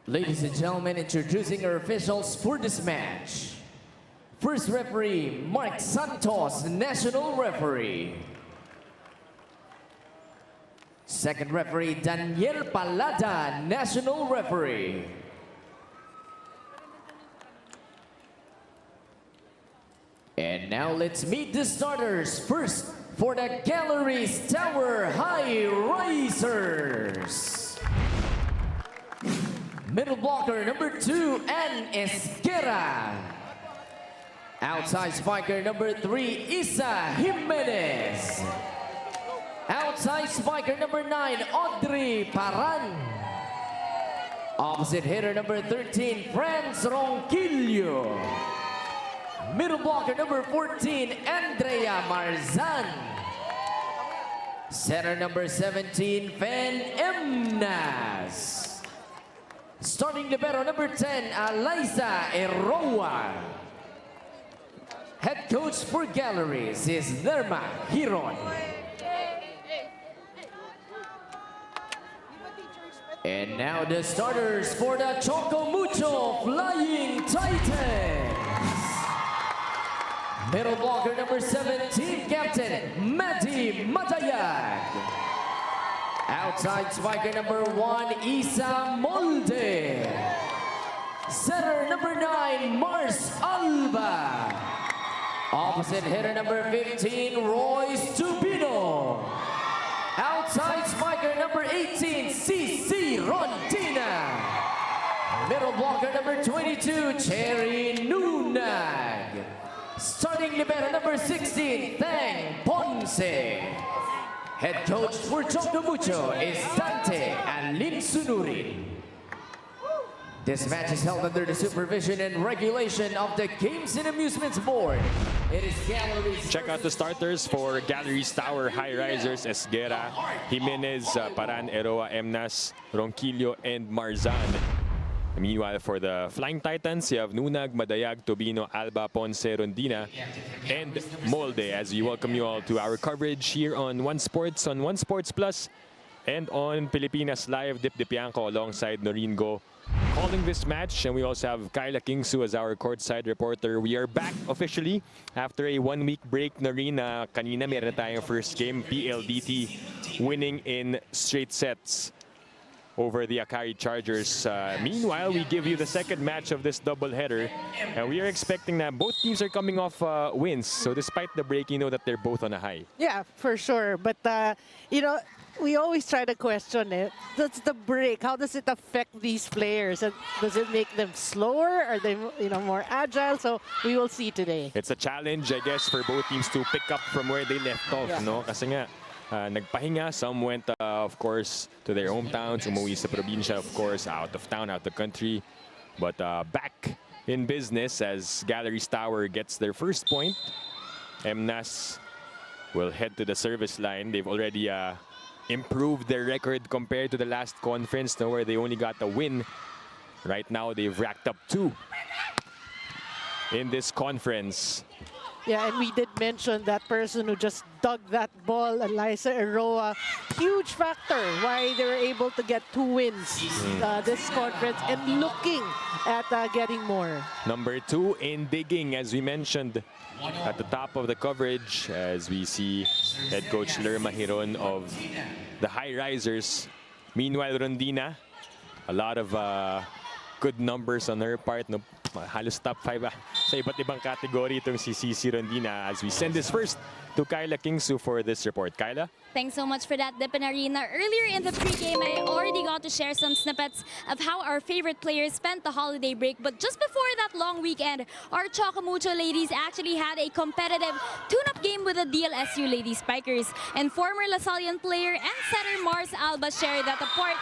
Ladies and gentlemen, introducing our officials for this match. First referee, Mark Santos, National Referee. Second referee, Daniel Palada, National Referee. And now let's meet the starters. First, for the Galeries Tower Highrisers. Middle blocker, number 2, Ann Esquera. Outside spiker, number 3, Isa Jimenez. Outside spiker, number 9, Audrey Paran. Opposite hitter, number 13, Franz Ronquillo. Middle blocker, number 14, Andrea Marzan. Center, number 17, Fan Emnas. Starting libero, number 10, Eliza Eroa. Head coach for Galleries is Lerma Hiron. And now the starters for the Choco Mucho Flying Titans. Middle blocker, number 17, Captain Mati Matayag. Outside spiker, number 1, Isa Molde. Center, number 9, Mars Alba. Opposite hitter, number 15, Royce Tubino. Outside spiker, number 18, CC Rondina. Middle blocker, number 22, Cherry Nunag. Starting libero, number 16, Thang Ponce. Head coach for Choco Mucho is Dante Alin Sunurin. This match is held under the supervision and regulation of the Games and Amusements Board. It is Galleries. Check out the starters for Galeries Tower Highrisers: Esguera, Jimenez, Paran, Eroa, Emnas, Ronquillo, and Marzan. Meanwhile, for the Flying Titans, you have Nunag, Madayag, Tobino, Alba, Ponce, Rondina, and Molde. As we welcome you all to our coverage here on One Sports, on One Sports Plus, and on Pilipinas Live. Dip Dipianco alongside Noringo calling this match. And we also have Kyla Kingsu as our courtside reporter. We are back officially after a one-week break na rin. Kanina meron tayong first game, PLDT, winning in straight sets over the Akari Chargers. Meanwhile, we give you the second match of this doubleheader, and we are expecting that both teams are coming off wins. So despite the break, you know that they're both on a high. Yeah, for sure. But, you know, we always try to question it. That's the break. How does it affect these players? And does it make them slower? Are they, you know, more agile? So we will see today. It's a challenge, I guess, for both teams to pick up from where they left off, Yeah. no? Kasi nga, nagpahinga. Some went, of course, to their hometowns. Umuwi sa probinsya, of course, out of town, out of the country. But back in business as Galeries Tower gets their first point. Emnas will head to the service line. They've already improved their record compared to the last conference, where they only got a win. Right now, they've racked up 2 in this conference. Yeah, and we did mention that person who just dug that ball, Eliza Eroa. Huge factor why they were able to get 2 wins this conference and looking at getting more. Number 2 in digging, as we mentioned at the top of the coverage, as we see head coach Lerma Hiron of the Highrisers. Meanwhile, Rondina, a lot of good numbers on her part. No, halos top 5 sa iba't ibang category itong si CC Rondina. As we send this first to Kyla Kingsu for this report. Kyla? Thanks so much for that, Dipinarina. Earlier in the pregame, I already got to share some snippets of how our favorite players spent the holiday break. But just before that long weekend, our Choco Mucho ladies actually had a competitive tune-up game with the DLSU Lady Spikers. And former Lasallian player and setter Mars Alba shared that apart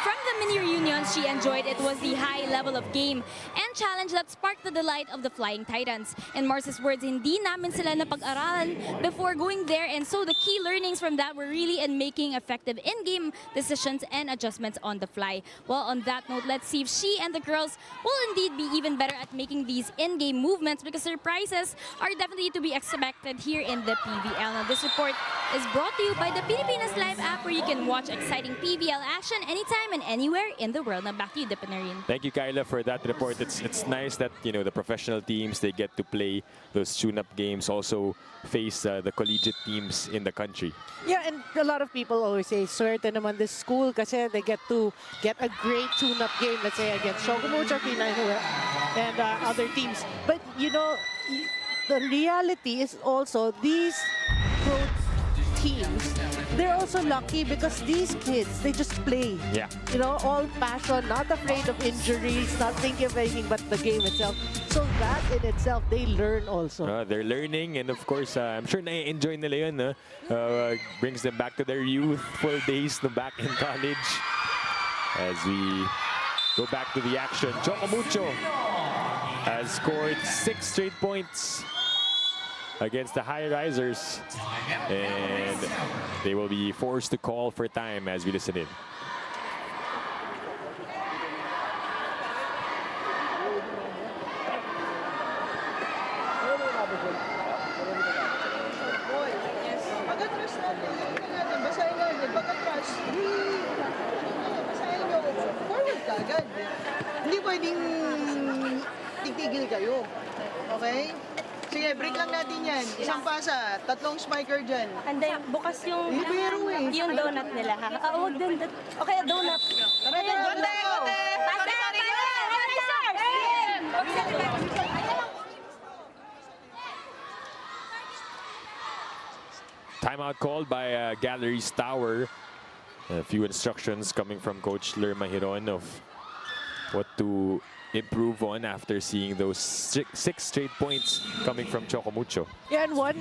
from the mini reunions she enjoyed, it was the high level of game and challenge that sparked the delight of the Flying Titans. In Mars's words, hindi namin sila napag-aralan before going there, and so the key learnings from that were really in making effective in-game decisions and adjustments on the fly. Well, on that note, let's see if she and the girls will indeed be even better at making these in-game movements, because surprises are definitely to be expected here in the PVL. Now, this report is brought to you by the Pilipinas Live app, where you can watch exciting PVL action anytime and anywhere in the world. Now back to you, Dipanarin. Thank you, Kyla, for that report. It's nice that, you know, the professional teams, they get to play those tune-up games, also face the collegiate teams in the country. Yeah, and a lot of people always say, swerte naman this school kasi they get to get a great tune-up game, let's say, against Choco Mucho and other teams. But, you know, the reality is also these pro teams, they're also lucky because these kids, they just play. Yeah. You know, all passion, not afraid of injuries, not thinking of anything but the game itself. So that in itself, they learn also. They're learning, and of course, I'm sure na-enjoy nila yun. Brings them back to their youthful days back in college. As we go back to the action, Choco Mucho has scored 6 straight points against the Highrisers, and they will be forced to call for time as we listen in. Hindi pwedeng titigil kayo. Okay? Sige, break lang natin yan. Isang pasa, 3 spiker dyan. Anday, bukas yung Libero eh. yung donut nila, ha? Wag din. Okay, donut. Tara, tara, tara. Timeout called by Galeries Tower. A few instructions coming from Coach Lerma Hiron of what to improve on after seeing those 6 straight points coming from Choco Mucho. Yeah, and one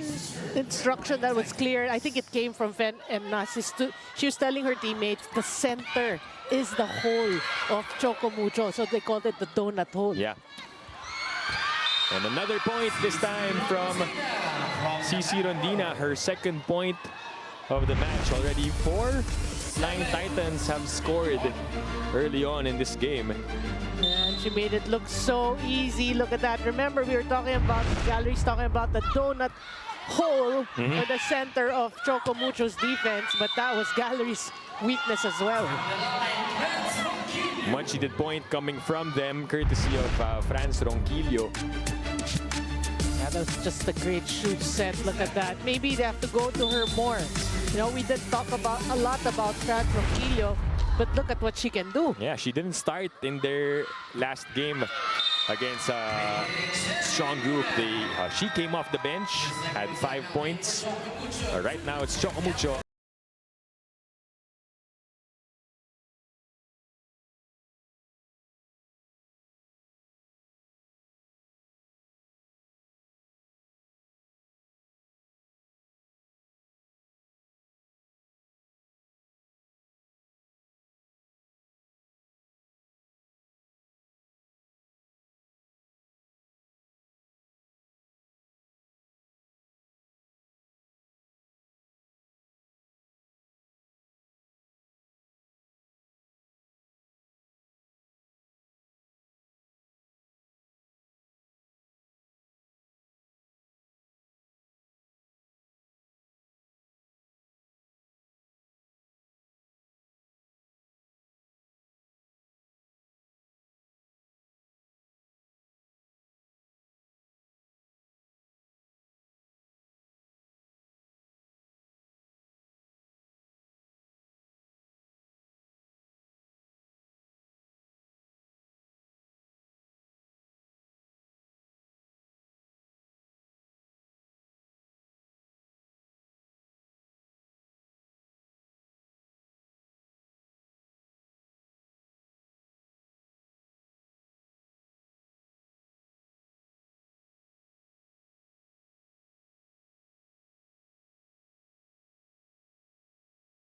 instruction that was clear, I think it came from Fen and Nas, she was telling her teammates the center is the hole of Choco Mucho, so they called it the donut hole. Yeah. And another point this time from CC Rondina, her second point of the match. Already 4 Flying Titans have scored early on in this game. And she made it look so easy. Look at that. Remember, we were talking about, Galeries talking about the donut hole in the center of Choco Mucho's defense, but that was Galeries' weakness as well. Much needed point coming from them, courtesy of Franz Ronquillo. Yeah, that's just a great shoot set. Look at that. Maybe they have to go to her more. You know, we did talk about a lot about Franz Ronquillo, but look at what she can do. Yeah, she didn't start in their last game against a strong group. She came off the bench, had 5 points. Right now, it's Choco Mucho.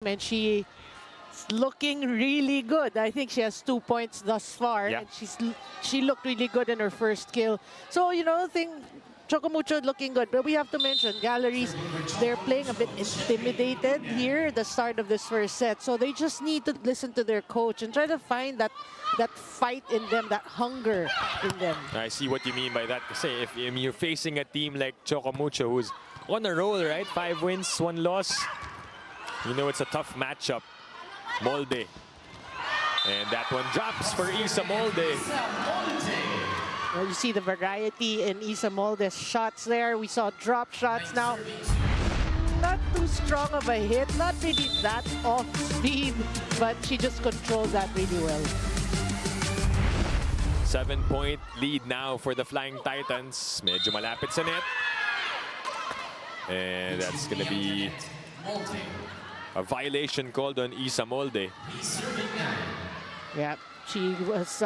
And she's looking really good. I think she has 2 points thus far, Yeah. and she looked really good in her first kill. So, you know, Choco Mucho looking good, but we have to mention Galeries, they're playing a bit intimidated here at the start of this first set. So they just need to listen to their coach and try to find that fight in them, that hunger in them. I see what you mean by that. Kasi if you're facing a team like Choco Mucho, who's on a roll, right? 5 wins, 1 loss. You know it's a tough matchup. Molde. And that one drops for Isa Molde. Well, you see the variety in Isa Molde's shots there. We saw drop shots now. Not too strong of a hit, not really that off speed, but she just controlled that really well. 7-point lead now for the Flying Titans. Medyo malapit sa net. And that's gonna be a violation called on Isa Molde. Yeah, she was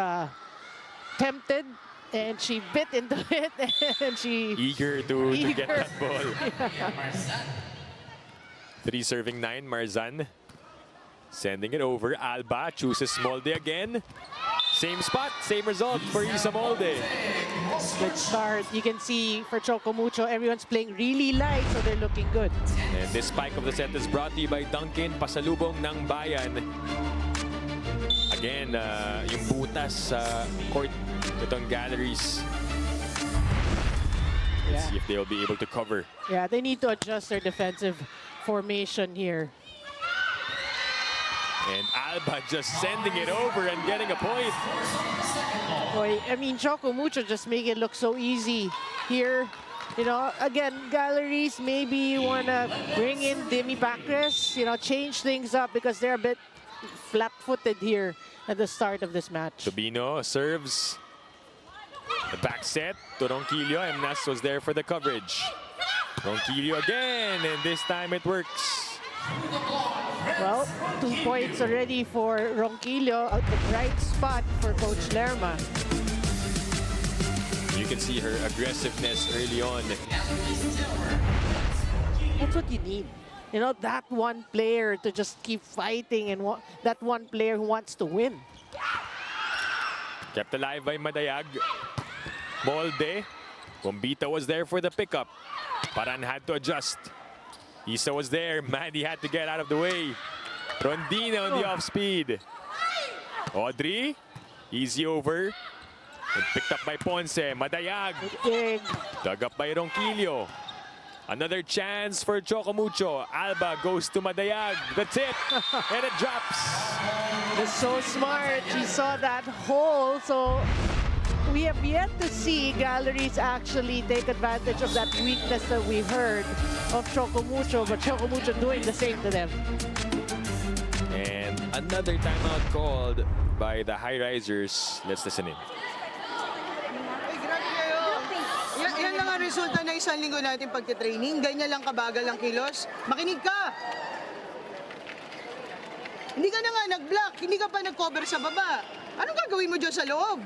tempted and she bit into it and she... Eager to get Eager. that ball. 3 serving 9, Marzan. Sending it over. Alba chooses Molde again. Same spot, same result for Isa Molde. Good start. You can see for Choco Mucho, everyone's playing really light, so they're looking good. And this spike of the set is brought to you by Duncan, pasalubong ng bayan. Again, yung butas sa court itong Galleries. Let's see if they'll be able to cover. Yeah, they need to adjust their defensive formation here. And Alba just sending it over and getting a point. Boy, I mean, Choco Mucho just make it look so easy here. You know, again, Galleries maybe want to bring in Demi Bacres, you know, change things up because they're a bit flat-footed here at the start of this match. Tobino serves. The back set to Ronquillo. Emnas was there for the coverage. Ronquillo again, and this time it works. Well, 2 points already for Ronquillo at the right spot for Coach Lerma. You can see her aggressiveness early on. That's what you need. You know, that one player to just keep fighting and that one player who wants to win. Kept alive by Madayag. Molde. Bombita was there for the pickup. Paran had to adjust. Isa was there. Mandy had to get out of the way. Rondina on the off-speed. Audrey. Easy over. And picked up by Ponce. Madayag. Big. Dug up by Ronquillo. Another chance for Choco Mucho. Alba goes to Madayag. The tip. And it drops. It's so smart. She saw that hole. So we have yet to see Galleries actually take advantage of that weakness that we heard of Choco Mucho, but Choco Mucho doing the same to them. And another timeout called by the Highrisers. Let's listen in. Ay, grabe kayo. Yan lang ang resulta na isang linggo natin pagtitraining. Ganyan lang kabagal ang kilos. Makinig ka! Hindi ka na nga nag-block. Hindi ka pa nag-cover sa baba. Anong gagawin mo dyan sa loob?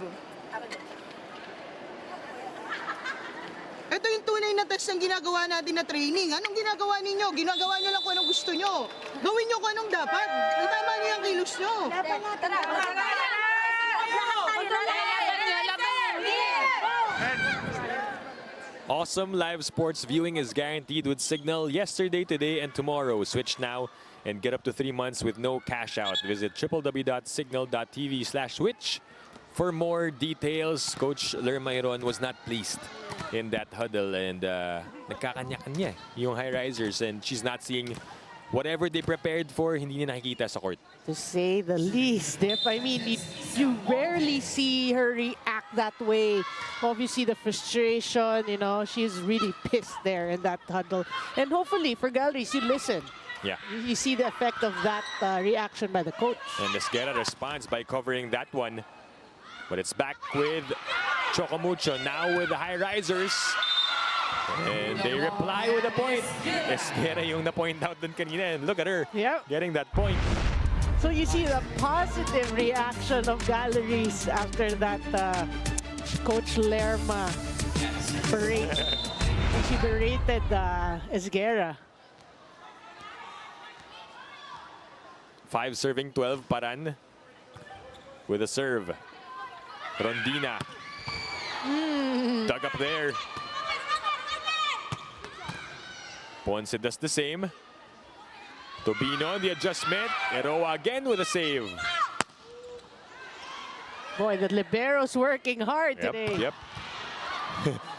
Ito yung tunay na test ng ginagawa natin na training. Anong ginagawa ninyo? Ginagawa nyo lang kung anong gusto nyo. Gawin nyo kung anong dapat. Itama nyo yung kilos nyo. Awesome live sports viewing is guaranteed with Signal yesterday, today, and tomorrow. Switch now and get up to 3 months with no cash out. Visit www.signal.tv/switch for more details. Coach Lermayron was not pleased in that huddle, and nagkakanya-kanya yung Highrisers, and she's not seeing whatever they prepared for, hindi niya nakikita sa court. To say the least, Dip. I mean, you rarely see her react that way. Obviously, the frustration, you know, she's really pissed there in that huddle. And hopefully, for Galleries, you listen. Yeah. You see the effect of that reaction by the coach. And Esguerra responds by covering that one. But it's back with Choco Mucho, now with the Highrisers. And they reply with a point. Esguerra yung na-point out dun kanina. And look at her getting that point. So you see the positive reaction of Galleries after that Coach Lerma berate. She berated Esguerra. 5 serving 12, Paran with a serve. Rondina. Dug up there. Ponce does the same. Tobino, the adjustment. Eroa again with a save. Boy, the libero's working hard today. Yep.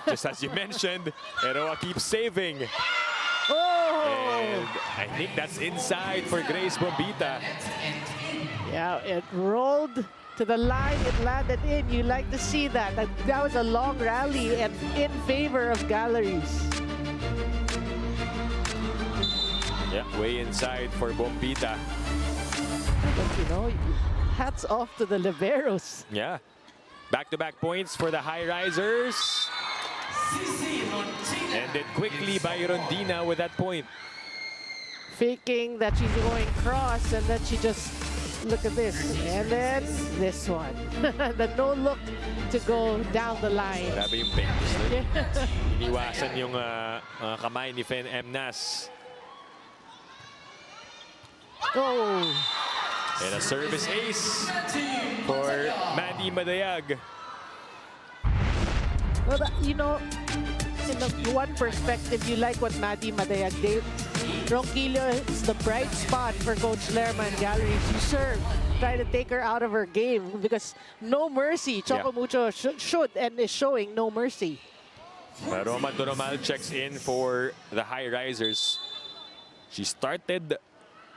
Just as you mentioned, Eroa keeps saving. And I think that's inside for Grace Bombita. Yeah, it rolled to the line, it landed in. You like to see that. That was a long rally and in favor of Galleries. Yeah, way inside for Bombita. But you know, hats off to the liberos. Yeah. Back-to-back points for the Highrisers. Ended quickly by Rondina with that point. Faking that she's going cross, and then she just, look at this. And then this one. The no look to go down the line. Grabe yung pentos nun. Iniwasan yung kamay ni Fen Emnas. Oh. And a service ace for Mandy Madayag. Well, you know, in the one perspective, you like what Maddie Madayag did. Ronquillo is the bright spot for Coach Lerma and Galleries. You serve, try to take her out of her game because no mercy. Choco Mucho should and is showing no mercy. Roma Doromal checks in for the Highrisers. She started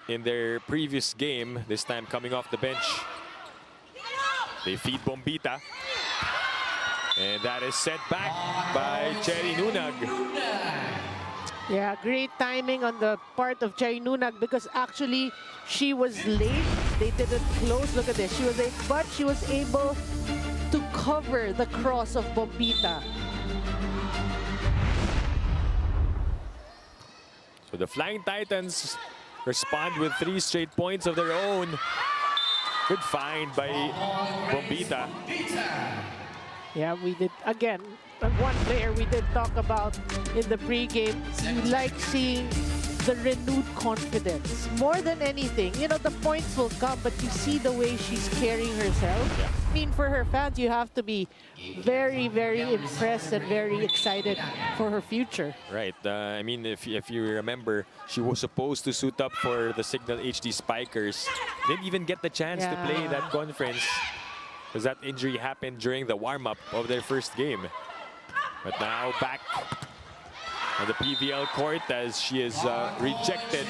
in their previous game, this time coming off the bench. They feed Bombita. And that is sent back by Cherry Nunag. Yeah, great timing on the part of Cherry Nunag because actually she was late. They didn't close. Look at this. She was late, but she was able to cover the cross of Bombita. So the Flying Titans respond with 3 straight points of their own. Good find by Bombita. Yeah, we did, again, one player we did talk about in the pregame. You like seeing the renewed confidence. More than anything, you know, the points will come, but you see the way she's carrying herself. Yeah. I mean, for her fans, you have to be very, very impressed and very excited for her future. Right. I mean, if you remember, she was supposed to suit up for the Signal HD Spikers. Didn't even get the chance to play that conference because that injury happened during the warm-up of their first game. But now back on the PVL court as she is rejected.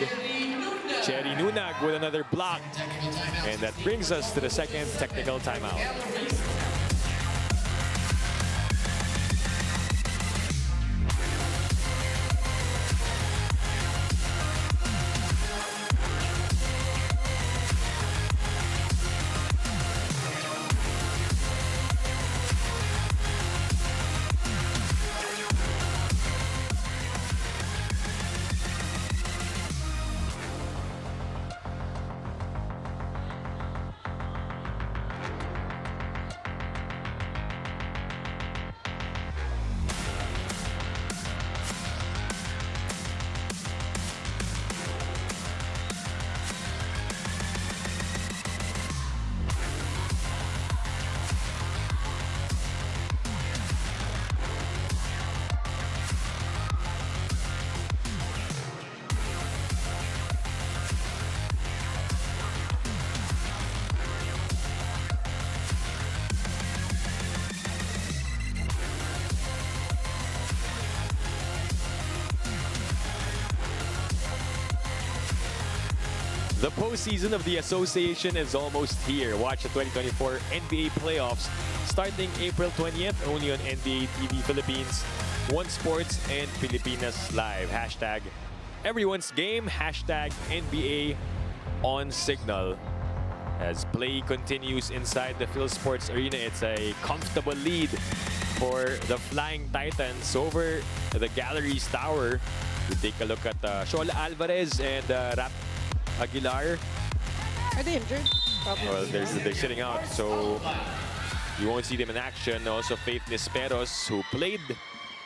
Cherry Nunag with another block. And that brings us to the second technical timeout. The postseason of the association is almost here. Watch the 2024 NBA playoffs starting April 20th only on NBA TV Philippines, One Sports, and Pilipinas Live. Hashtag everyone's game, hashtag NBA on Signal. As play continues inside the Phil Sports Arena, it's a comfortable lead for the Flying Titans over the Galeries Tower. We take a look at Shola Alvarez and Rap Aguilar. Are they injured? Probably. Well, they're sitting out, so you won't see them in action. Also, Faith Nisperos, who played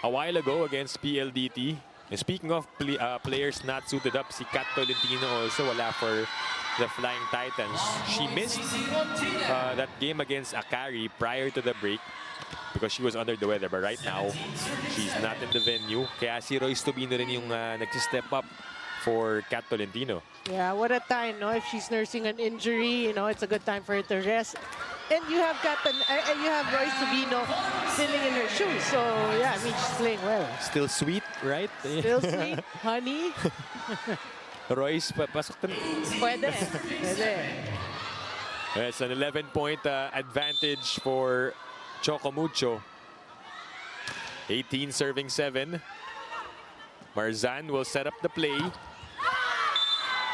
a while ago against PLDT. And speaking of players not suited up, si Kat Tolentino also wala for the Flying Titans. She missed that game against Akari prior to the break because she was under the weather. But right now, she's not in the venue. Kaya si Royce Tobino rin yung nag-step up for Kat Tolentino. Yeah, what a time, no? If she's nursing an injury, you know, it's a good time for her to rest. And you have Royce Tobino filling in her shoes. So, yeah, I mean, she's playing well. Still sweet, right? Still sweet, honey. Royce, pasok na. Pwede. Pwede. It's an 11-point advantage for Choco Mucho. 18 serving 7. Marzan will set up the play.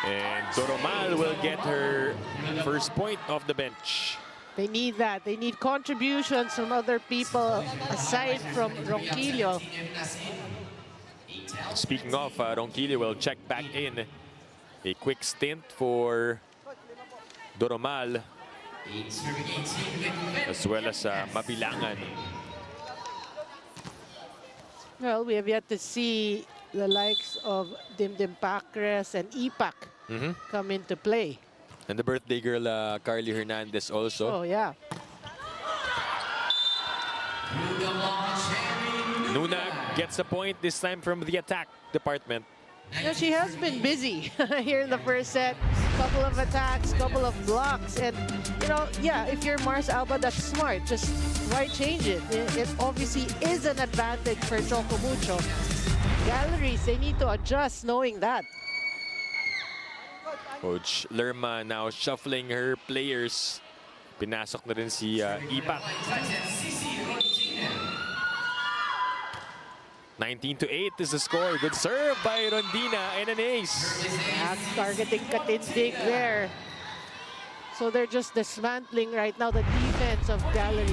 And Doromal will get her first point off the bench. They need that. They need contributions from other people aside from Ronquillo. Speaking of, Ronquillo will check back in. A quick stint for Doromal, as well as Mabilangan. Well, we have yet to see the likes of Dimdim Pacres and Ipak come into play. And the birthday girl, Carly Hernandez also. Oh, yeah. Nuna gets a point this time from the attack department. You know, she has been busy here in the first set. Couple of attacks, couple of blocks. And, you know, yeah, if you're Mars Alba, that's smart. Just why change it? It obviously is an advantage for Choco Mucho. Galleries, they need to adjust knowing that. Coach Lerma now shuffling her players. Pinasok na rin si Ipak. 19-8 is the score. Good serve by Rondina and an ace. Yeah, targeting Katindig there. So they're just dismantling right now the defense of Galleries.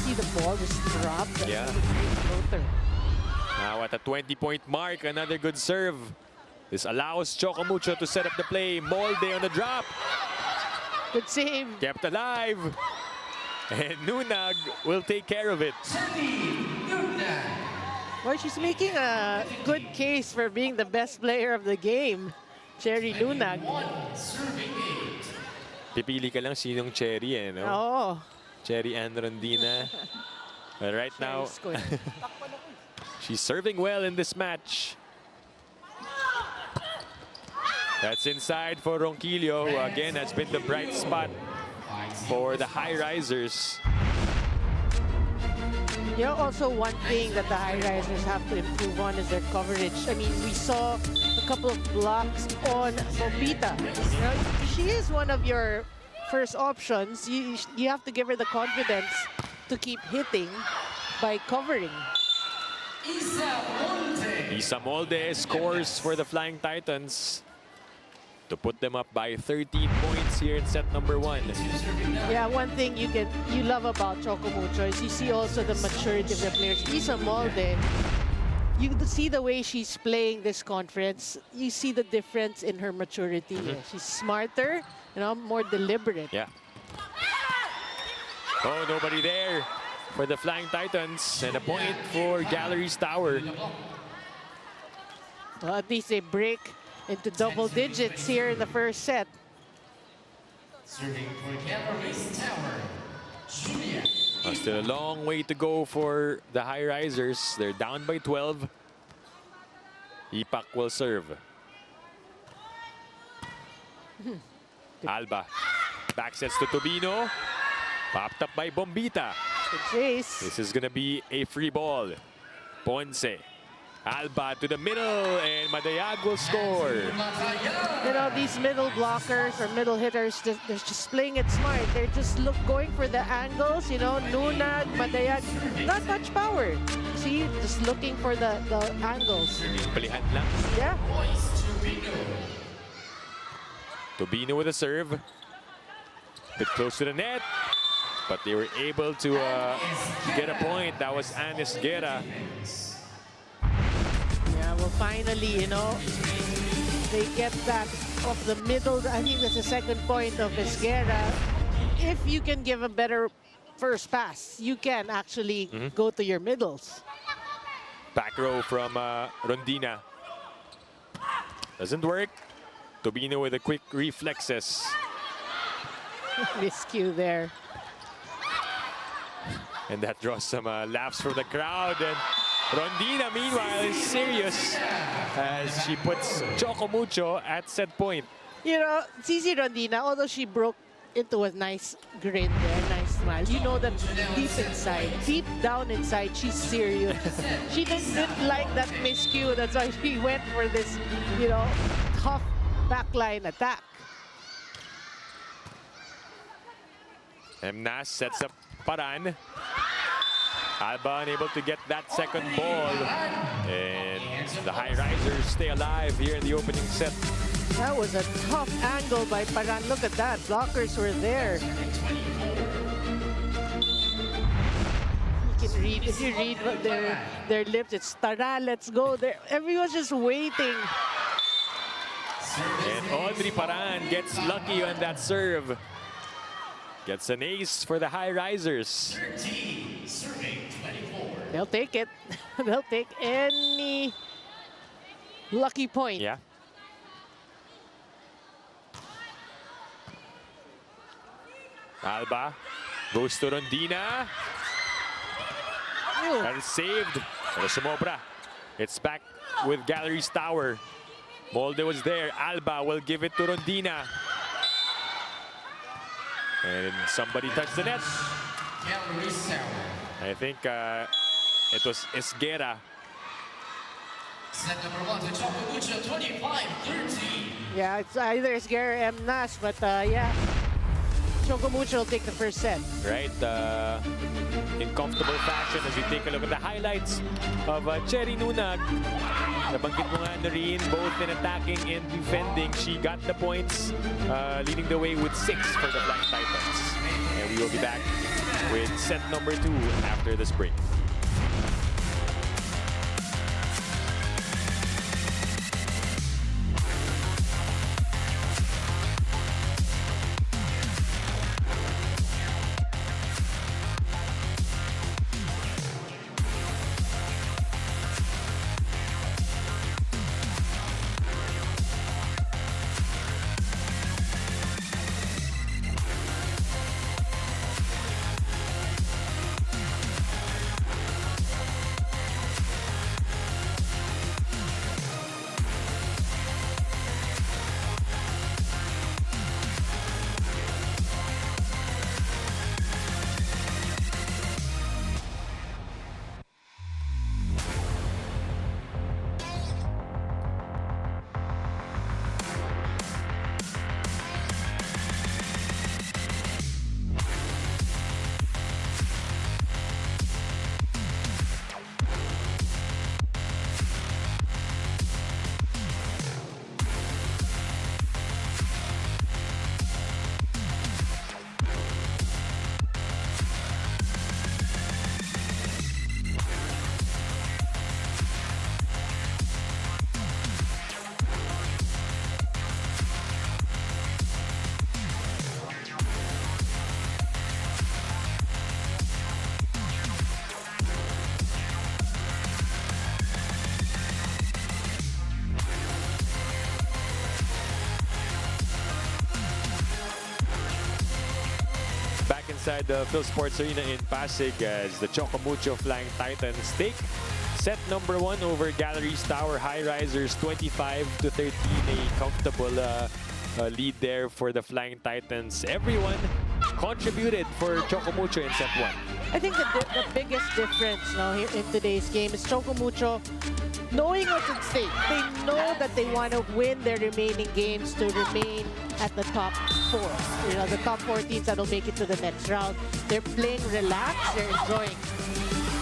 See the ball just drop. Yeah. Floater. Now at the 20-point mark, another good serve. This allows Choco Mucho to set up the play. Molde on the drop. Good save. Kept alive. And Nunag will take care of it. Well, she's making a good case for being the best player of the game. Cherry Nunag. Pipili ka lang sinong Cherry, eh, no? Oh. Cherry and Rondina. But right now, she's serving well in this match. That's inside for Ronquillo, who again has been the bright spot for the Highrisers. You know, also one thing that the Highrisers have to improve on is their coverage. I mean, we saw a couple of blocks on Bombita. You know, she is one of your first options. You have to give her the confidence to keep hitting by covering. Isa Molde scores for the Flying Titans to put them up by 13 points here in set number 1. Yeah, one thing you love about Choco Mucho is you see also the maturity of the players. Isa Molde, you see the way she's playing this conference. You see the difference in her maturity. She's smarter, you know, more deliberate. Yeah. Oh, nobody there for the Flying Titans, and a point for Galeries Tower. Well, at least they break into double digits here in the first set. Serving for Galeries Tower, Julia. Still a long way to go for the Highrisers. They're down by 12. Ipak will serve. Alba backsets to Tobino. Popped up by Bombita. Good chase. This is gonna be a free ball. Ponce. Alba to the middle, and Madayag will score. You know, these middle blockers or middle hitters, they're just playing it smart. They're just going for the angles, you know, Nunag, Madayag, not much power. See, just looking for the angles. Palihan lang. Yeah. Tobino with a serve. Bit close to the net, but they were able to get a point. That was Anis Guerra. Yeah, well, finally, you know, they get that off the middle. I think that's the second point of Esguerra. If you can give a better first pass, you can actually go to your middles. Back row from Rondina. Doesn't work. Tobino with a quick reflexes. Miscue there. And that draws some laughs from the crowd. And Rondina, meanwhile, is serious as she puts Choco Mucho at set point. You know, Cici Rondina, although she broke into a nice grin there, smile. You know that deep down inside, she's serious. She didn't like that miscue. That's why she went for this, you know, tough backline attack. Emnas sets up Paran. Alba unable to get that second ball. And the Highrisers stay alive here in the opening set. That was a tough angle by Paran. Look at that. Blockers were there. You can read, if you read what their lips, it's Tara, let's go. Everyone's just waiting. And Audrey Paran gets lucky on that serve. Gets an ace for the Highrisers. They'll take it. They'll take any lucky point. Yeah. Alba goes to Rondina. Ew. That is saved. Pero sumobra. It's back with Galeries Tower. Molde was there. Alba will give it to Rondina. And somebody touched the net. I think it was Esguerra. Set number 1 to Choco Mucho, 25-13. Yeah, it's either Esguerra or Emnas, but yeah. Choco Mucho will take the first set. Right, in comfortable fashion as we take a look at the highlights of Cherry Nunag. Nabanggit mo nga na rin, both in attacking and defending. She got the points, leading the way with 6 for the Flying Titans. And we will be back with set number 2 after this break. Inside the Phil Sports Arena in Pasig as the Choco Mucho Flying Titans take set number 1 over Galeries Tower Highrisers, 25-13. A comfortable lead there for the Flying Titans. Everyone contributed for Choco Mucho in set 1. I think the biggest difference now here in today's game is Choco Mucho knowing what's at stake. They know that they want to win their remaining games to remain at the top 4. You know, the top 4 teams that'll make it to the next round. They're playing relaxed, they're enjoying.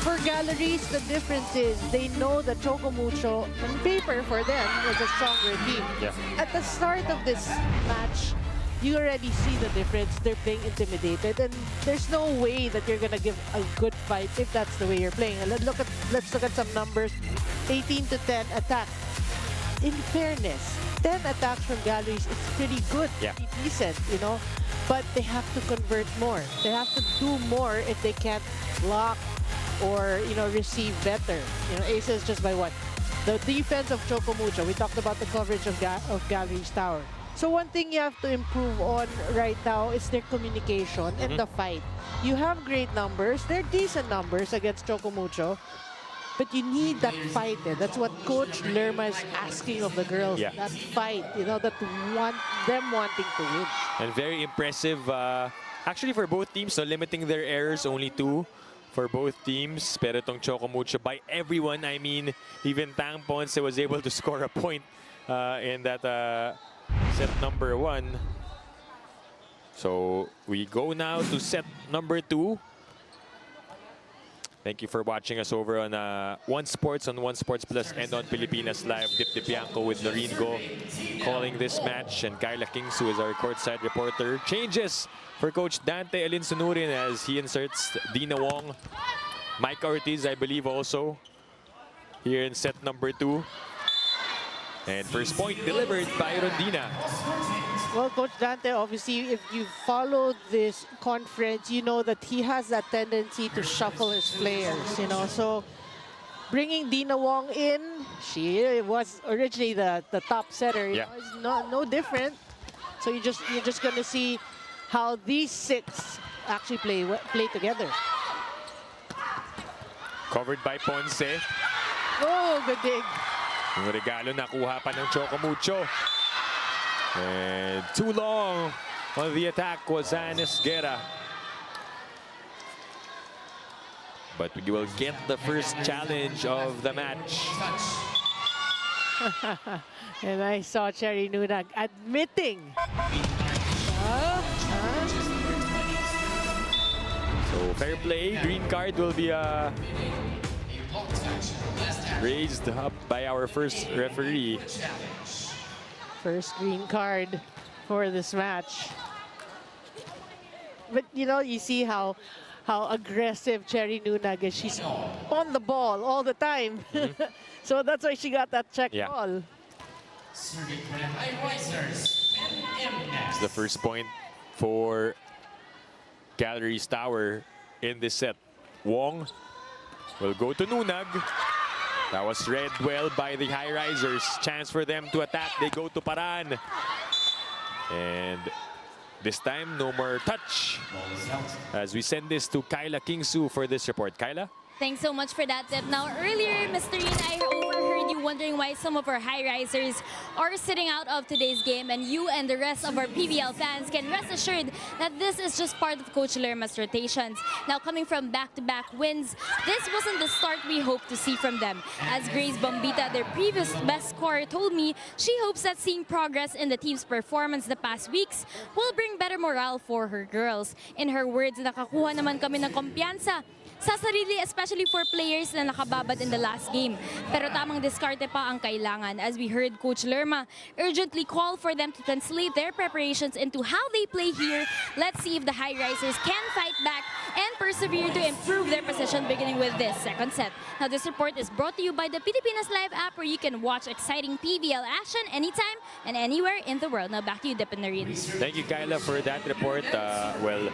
For Galeries, the difference is they know that Choco Mucho, on paper for them, was a stronger team. Yeah. At the start of this match, you already see the difference. They're playing intimidated, and there's no way that you're gonna give a good fight if that's the way you're playing. And let's look at some numbers. 18-10 attack. In fairness, 10 attacks from Galeries is pretty good, Yeah. pretty decent, you know. But they have to convert more. They have to do more if they can't block or, you know, receive better. You know, aces just by what? The defense of Choco Mucho. We talked about the coverage of Galeries Tower. So one thing you have to improve on right now is their communication and the fight. You have great numbers. They're decent numbers against Choco Mucho. But you need that fight. That's what Coach Lerma is asking of the girls. Yeah. That fight, you know, that them wanting to win. And very impressive Actually, for both teams, so limiting their errors, only 2 for both teams. Pero itong Choco Mucho, by everyone, I mean, even Tang Ponce was able to score a point in that set number 1. So we go now to set number 2. Thank you for watching us over on One Sports, on One Sports Plus, and on Pilipinas Live. Dip Dipianco with Lorene Go calling this match, and Kyla Kings, who is our courtside reporter. Changes for Coach Dante Alinsunurin as he inserts Dina Wong. Micah Ortiz, I believe, also here in set number 2. And first point delivered by Rondina. Well, Coach Dante, obviously, if you followed this conference, you know that he has that tendency to shuffle his players, you know. So bringing Dina Wong in, she was originally the top setter. You Yeah. know, it's no different. So you're just going to see how these 6 actually play together. Covered by Ponce. Oh, good dig. Yung regalo nakuha pa ng Choco Mucho. And too long on the attack was Anis Guerra. But we will get the first challenge of the match. And I saw Cherry Nunag admitting. So fair play, green card will be raised up by our first referee. First green card for this match. But you know, you see how aggressive Cherry Nunag is. She's on the ball all the time. So that's why she got that check ball. It's the first point for Galeries Tower in this set. Wong will go to Nunag. That was read well by the Highrisers. Chance for them to attack. They go to Paran. And this time, no more touch. As we send this to Kyla Kingsu for this report. Kyla? Thanks so much for that tip. Now, earlier, Mr. Rin, I overheard you wondering why some of our high-risers are sitting out of today's game, and you and the rest of our PVL fans can rest assured that this is just part of Coach Lerma's rotations. Now, coming from back-to-back wins, this wasn't the start we hoped to see from them. As Grace Bombita, their previous best scorer, told me, she hopes that seeing progress in the team's performance the past weeks will bring better morale for her girls. In her words, nakakuha naman kami ng kumpiyansa sa sarili, especially for players na nakababad in the last game. Pero tamang diskarte pa ang kailangan, as we heard Coach Lerma urgently call for them to translate their preparations into how they play here. Let's see if the Highrisers can fight back and persevere to improve their position beginning with this second set. Now, this report is brought to you by the Pilipinas Live app, where you can watch exciting PVL action anytime and anywhere in the world. Now, back to you, Dipinarin. Thank you, Kyla, for that report. Well,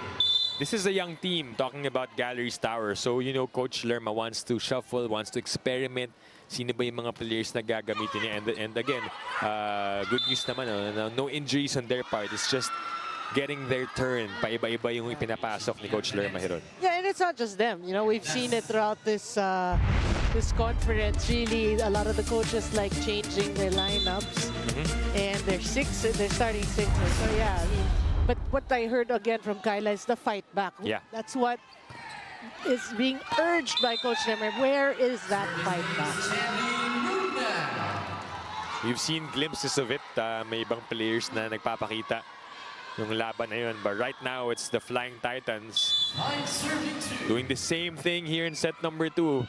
this is a young team talking about Galeries Tower. So, you know, Coach Lerma wants to shuffle, wants to experiment. Sino ba yung mga players na gagamitin niya? And again, good news naman, no injuries on their part. It's just getting their turn. Paiba-iba yung ipinapasok ni Coach Lerma Hiron. Yeah, and it's not just them. You know, we've seen it throughout this this conference. Really, a lot of the coaches like changing their lineups, and they're starting 6. So yeah. But what I heard again from Kyla is the fight back. Yeah. That's what is being urged by Coach Lemmer. Where is that fight back? We've seen glimpses of it. May ibang players na nagpapakita yung laban na yun. But right now, it's the Flying Titans doing the same thing here in set number 2.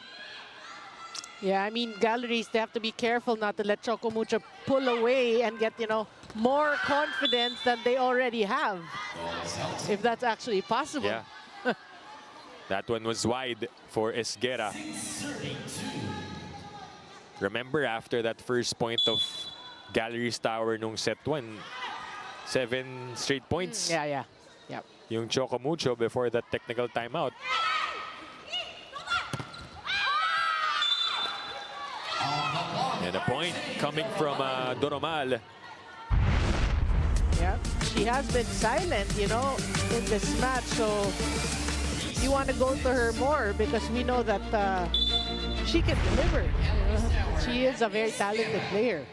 Yeah, I mean, Galleries, they have to be careful not to let Choco Mucho pull away and get, you know, more confidence than they already have. If that's actually possible. Yeah. That one was wide for Esguera. Remember, after that first point of Galeries Tower nung set 1, 7 straight points. Yeah. Yung Choco Mucho before that technical timeout. And a point coming from Doromal. Yeah, she has been silent, you know, in this match. So you want to go to her more because we know that she can deliver. You know? She is a very talented player.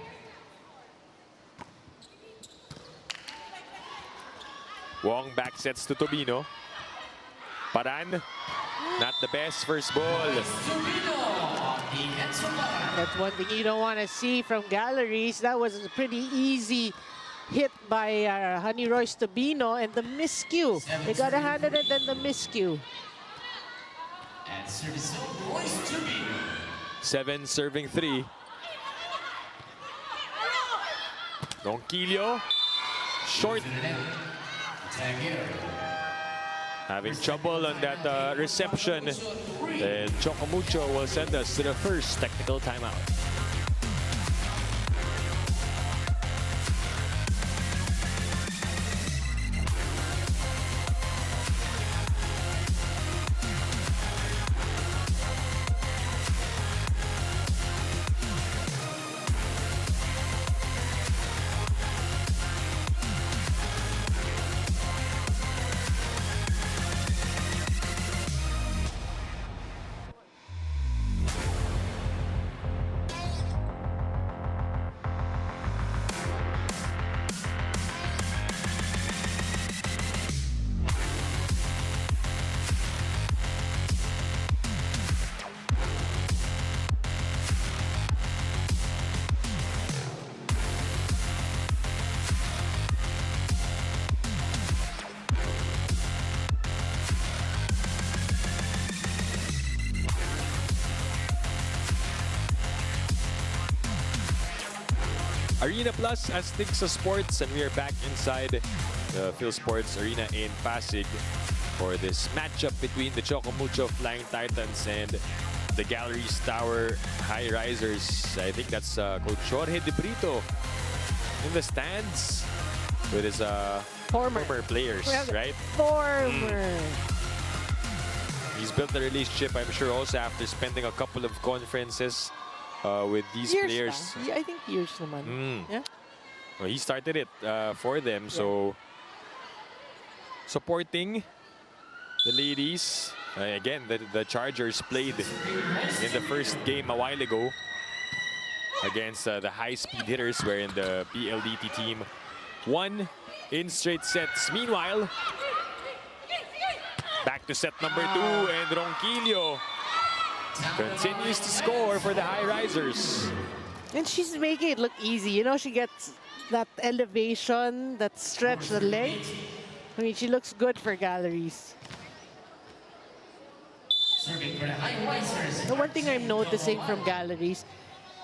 Wong back sets to Tobino. Paran, not the best first ball. That's one thing you don't want to see from Galleries. That was a pretty easy hit by Honey Royce Tobino, and the miscue. They got a hand on it, then the miscue. And service Royce Tobino. 7 serving 3. Ronquillo, short. Having trouble on that reception. And Choco Mucho will send us to the first technical timeout. Arena Plus Astig sa Sports, and we are back inside the Phil Sports Arena in Pasig for this matchup between the Choco Mucho Flying Titans and the Galeries Tower Highrisers. I think that's Coach Jorge De Brito in the stands with his former players, right? Former. He's built a relationship, I'm sure, also after spending a couple of conferences with these Years players. na. Yeah, I think years naman. Yeah. Well, he started it for them, so supporting the ladies. Again, the Chargers played in the first game a while ago against the high-speed hitters, wherein the PLDT team won in straight sets. Meanwhile, back to set number 2, and Ronquillo continues to score for the Highrisers. And she's making it look easy. You know, she gets that elevation, that stretch, the legs. I mean, she looks good for Galleries. Serving for the Highrisers. The one thing I'm noticing from Galleries,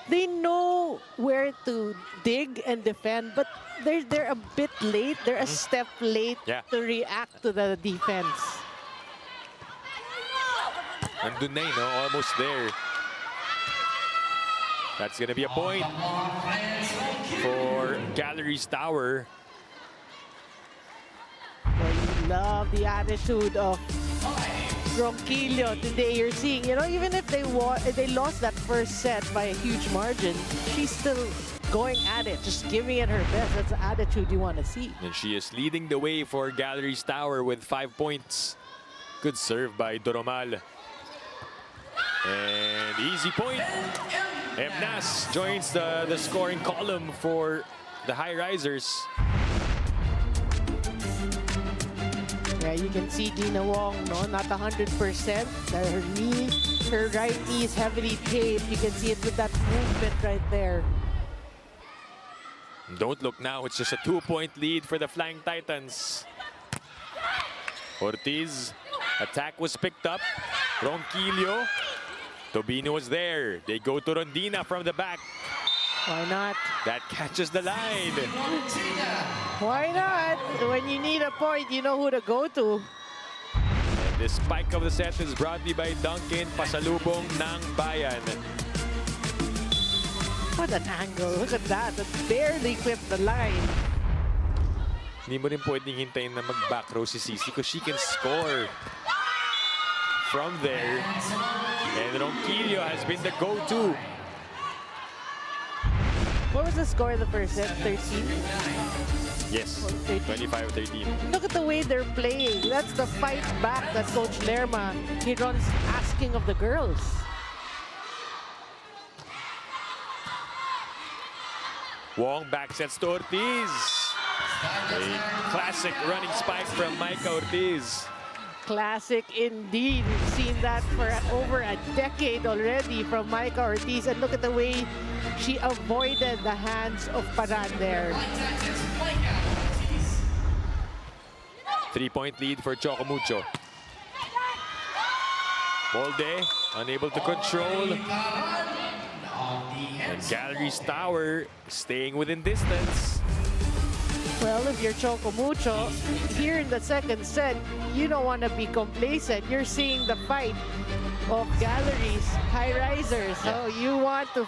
they know where to dig and defend, but they're a bit late. They're a step late to react to the defense. Andun na, no? Almost there. That's gonna be a point for Galeries Tower. Well, you love the attitude of Ronquillo today. You're seeing, you know, even if they lost that first set by a huge margin, she's still going at it, just giving it her best. That's the attitude you want to see. And she is leading the way for Galeries Tower with 5 points. Good serve by Doromal. And easy point. Emnas joins the scoring column for the Highrisers. Yeah, you can see Dina Wong, no, not 100%. Her knee, her right knee is heavily taped. You can see it with that movement right there. Don't look now, it's just a 2-point lead for the Flying Titans. Ortiz, attack was picked up. Ronquillo, Tobino was there. They go to Rondina from the back. Why not? That catches the line. Why not? When you need a point, you know who to go to. And this spike of the set is brought to you by Duncan, pasalubong ng bayan. What an angle. Look at that. That barely clipped the line. Hindi mo rin pwedeng hintayin na mag-back row si Cici because she can score from there. And Ronquillo has been the go-to. What was the score in the first set? 13? Yes, 25-13. Look at the way they're playing. That's the fight back that Coach Lerma, he runs asking of the girls. Wong back sets to Ortiz. A classic running spike from Micah Ortiz. Classic indeed. We've seen that for over a decade already from Micah Ortiz. And look at the way she avoided the hands of Paran there. 3-point lead for Choco Mucho. Molde unable to control. And Galeries Tower staying within distance. Well, if you're Choco Mucho, here in the second set, you don't want to be complacent. You're seeing the fight of Galeries Highrisers. So you want to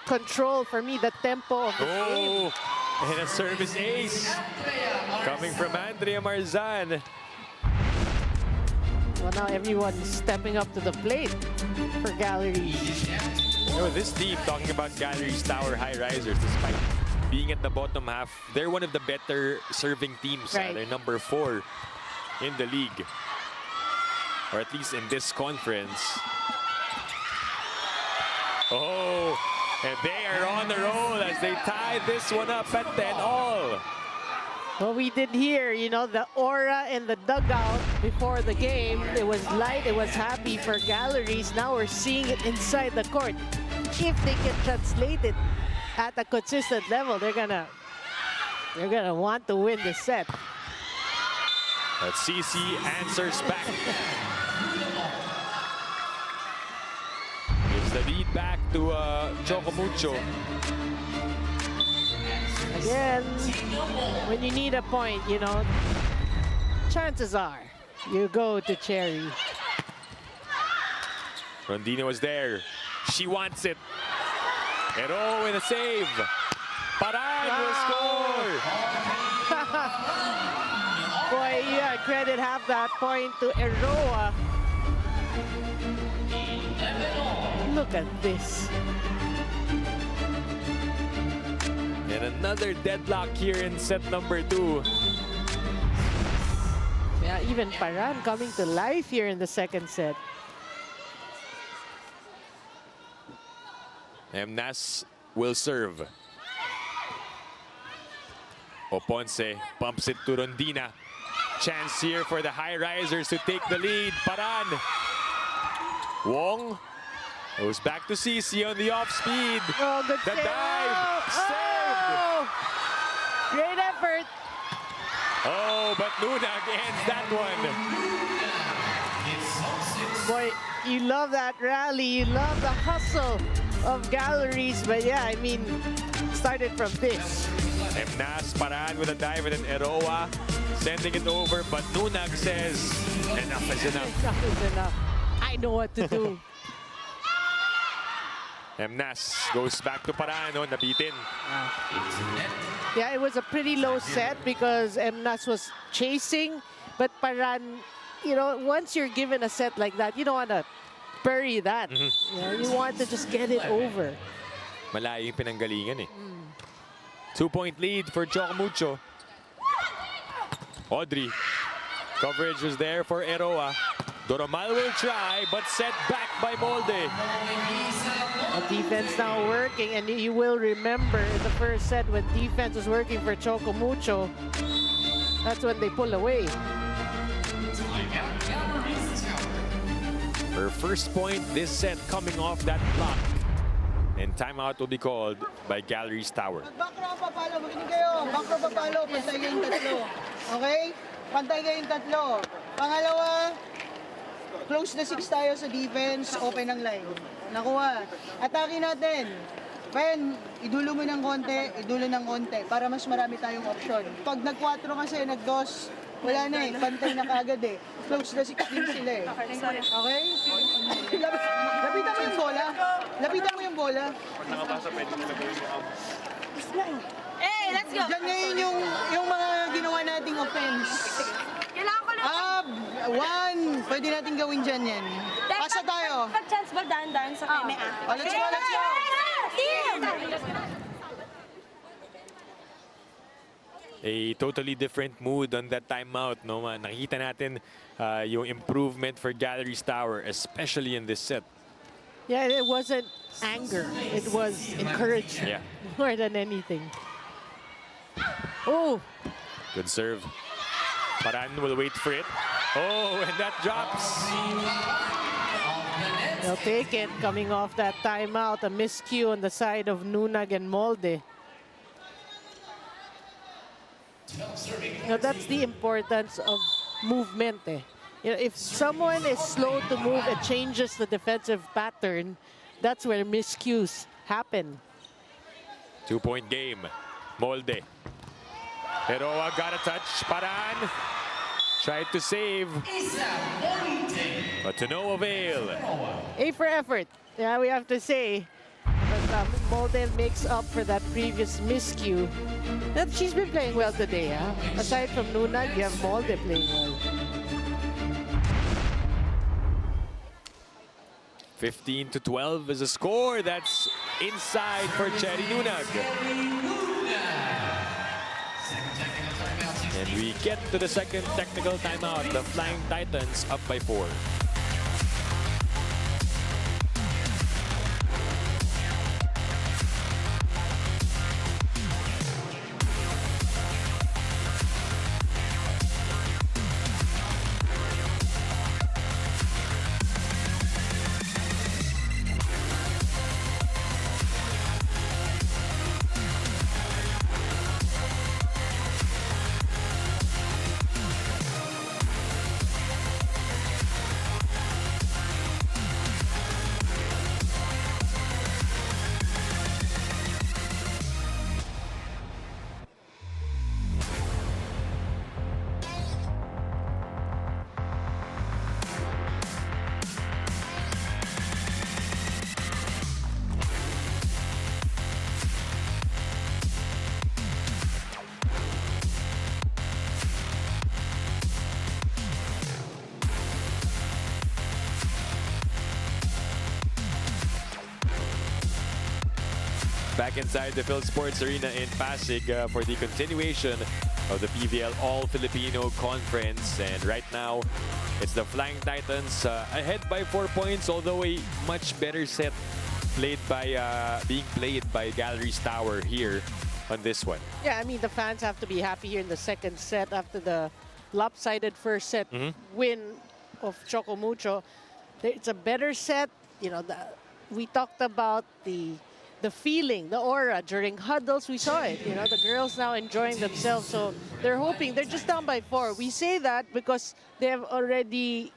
control, for me, the tempo of the game. Oh, and a service ace coming from Andrea Marzan. Well, now everyone's stepping up to the plate for Galeries. You know, this team, talking about Galeries Tower Highrisers, despite being at the bottom half, they're one of the better serving teams. Right. They're number 4 in the league, or at least in this conference. Oh, and they are on the roll as they tie this one up at 10-all. Well, we did hear, you know, the aura in the dugout before the game. It was light, it was happy for Galeries. Now we're seeing it inside the court. If they can translate it at a consistent level, they're gonna want to win the set. But CC answers back. Gives the lead back to Choco Mucho. Again, when you need a point, you know, chances are you go to Cherry. Rondina was there. She wants it. Hero with a save. Paran will score. Boy, yeah, credit half that point to Eroa. Look at this. And another deadlock here in set number 2. Yeah, even Paran coming to life here in the second set. Emnas will serve. Oponce pumps it to Rondina. Chance here for the Highrisers to take the lead. Paran. Wong goes back to CC on the off speed. Oh, good The save. dive. Oh! Great effort. Oh, but Nunag ends that one. Boy, you love that rally. You love the hustle of Galeries. But yeah, I mean, started from this. Emnas, Paran with a dive and an Eroa. Sending it over, but Nunag says, enough is enough. Enough is enough. I know what to do. Emnas goes back to Parano, nabitin. Yeah, it was a pretty low set because Emnas was chasing, but Paran, you know, once you're given a set like that, you don't want to bury that. You know, you want to just get it over. Malayo yung pinanggalingan eh. 2-point lead for Choco Mucho. Audrey. Coverage was there for Eroa. Doromal will try, but set back by Molde. The defense now working, and you will remember in the first set when defense was working for Choco Mucho, that's when they pull away. Her first point this set coming off that block. And timeout will be called by Galeries Tower. Back row papalo, makinig kayo. Back row papalo, pantay kayong tatlo. Okay? Pantay kayong tatlo. Pangalawa, close na 6 tayo sa defense, open ang line. Nakuha. Atake natin. Ben, idulo mo ng konti, idulo ng konti para mas marami tayong option. Pag nag-4 kasi, nag-2, wala na eh. Pantay na kagad eh. Close na 16 sila eh. Okay? Lapitan mo yung bola. Lapitan mo yung bola. Hey, let's go! Diyan ngayon yung mga ginawa nating offense. Kailangan ko lang. One, pwede natin gawin dyan yan. Pasa tayo. Pag chance ball, dahan-dahan sa keme. Let's go, let's go. A totally different mood on that timeout. No? Nakikita natin yung improvement for Galeries Tower, especially in this set. Yeah, it wasn't anger. It was encouragement Yeah. more than anything. Oh, Good serve. Paran will wait for it. Oh, and that drops. they'll take it coming off that timeout. A miscue on the side of Nunag and Molde. That's the importance of movement. If someone is slow to move, it changes the defensive pattern. That's where miscues happen. 2-point game. Molde. Heroa got a touch. Paran tried to save, but to no avail. A for effort. Yeah, we have to say. But Molde makes up for that previous miscue. She's been playing well today. Aside from Nunag, you have Molde playing well. 15-12 is a score. That's inside for Cherry Nunag. And we get to the second technical timeout. The Flying Titans up by 4. Back inside the Phil Sports Arena in Pasig for the continuation of the PVL All-Filipino Conference. And right now, it's the Flying Titans ahead by 4 points, although a much better set being played by Galeries Tower here on this one. Yeah, I mean, the fans have to be happy here in the second set after the lopsided first set win of Choco Mucho. It's a better set. We talked about the feeling, the aura during huddles. We saw it. The girls now enjoying themselves. So they're hoping. They're just down by 4. We say that because they have already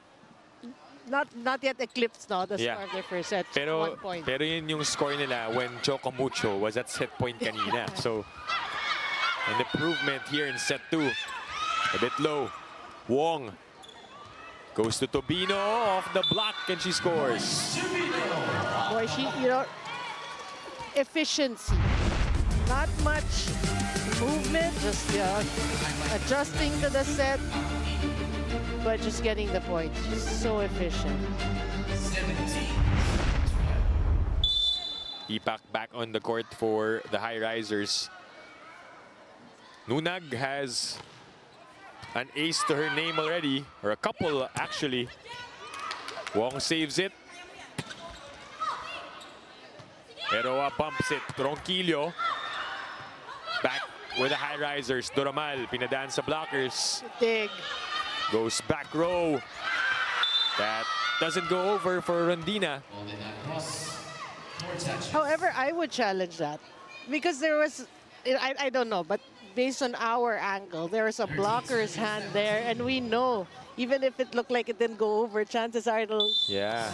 not yet eclipsed now the score of their first set. 1 point. Pero yun yung score nila when Choco Mucho was at set point kanina. So an improvement here in set 2. A bit low. Wong goes to Tobino off the block and she scores. Boy, efficiency. Not much movement, just adjusting to the set, but just getting the point. Just so efficient. Ipak back on the court for the Highrisers. Nunag has an ace to her name already, or a couple actually. Wong saves it. Heroa bumps it. Ronquillo. Back with the Highrisers. Duramal pinadaan sa blockers. Dig. Goes back row. That doesn't go over for Rondina. However, I would challenge that because there was, I don't know, but based on our angle, there was a blocker's hand there, and we know even if it looked like it didn't go over, chances are it'll. Yeah.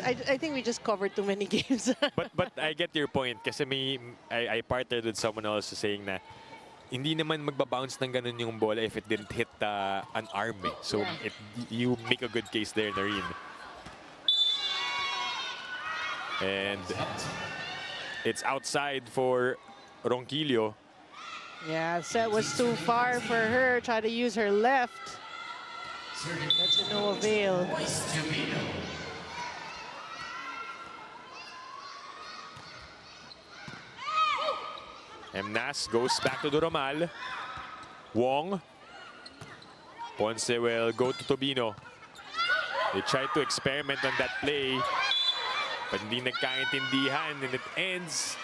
I think we just covered too many games. but I get your point kasi I partnered with someone else saying na hindi naman magbabounce ng ganun yung bola if it didn't hit an arm. So you make a good case there, Noreen. And it's outside for Ronquillo. Yeah, set was too far for her. Try to use her left. That's to no avail. Emnas goes back to Duramal. Wong. Ponce will go to Tobino. They tried to experiment on that play, but hindi nagkaintindihan, and it ends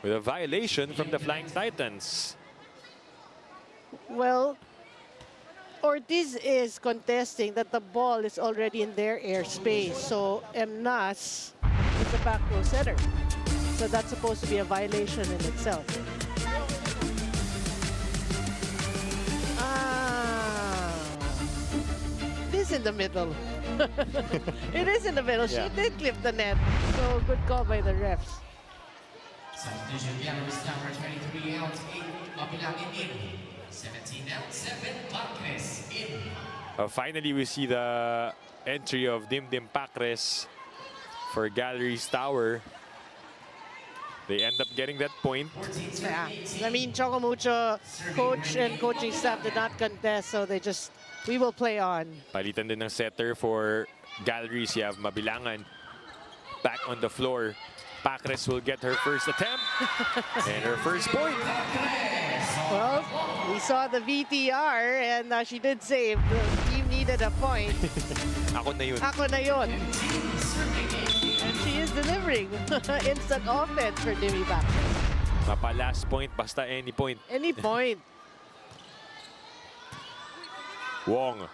with a violation from the Flying Titans. Well, Ortiz is contesting that the ball is already in their airspace. So Emnas is the back row setter. So that's supposed to be a violation in itself. It is in the middle. It is in the middle. Yeah. She did clip the net. So good call by the refs. Subdivision Galeries Tower 23 out, 8 Mabilangin in. 17 out, 7 Pacres in. Finally, we see the entry of Dimdim Pacres for Galeries Tower. They end up getting that point. Yeah. I mean, Choco Mucho coach and coaching staff did not contest, so we will play on. Palitan din ng setter for Galeries. You have Mabilangan back on the floor. Pacres will get her first attempt and her first point. Well, we saw the VTR and she did save. The team needed a point. Ako na yun. Ako na yun. And she is delivering instant offense for Demi Pacres. Mapa last point, basta any point. Any point. Wong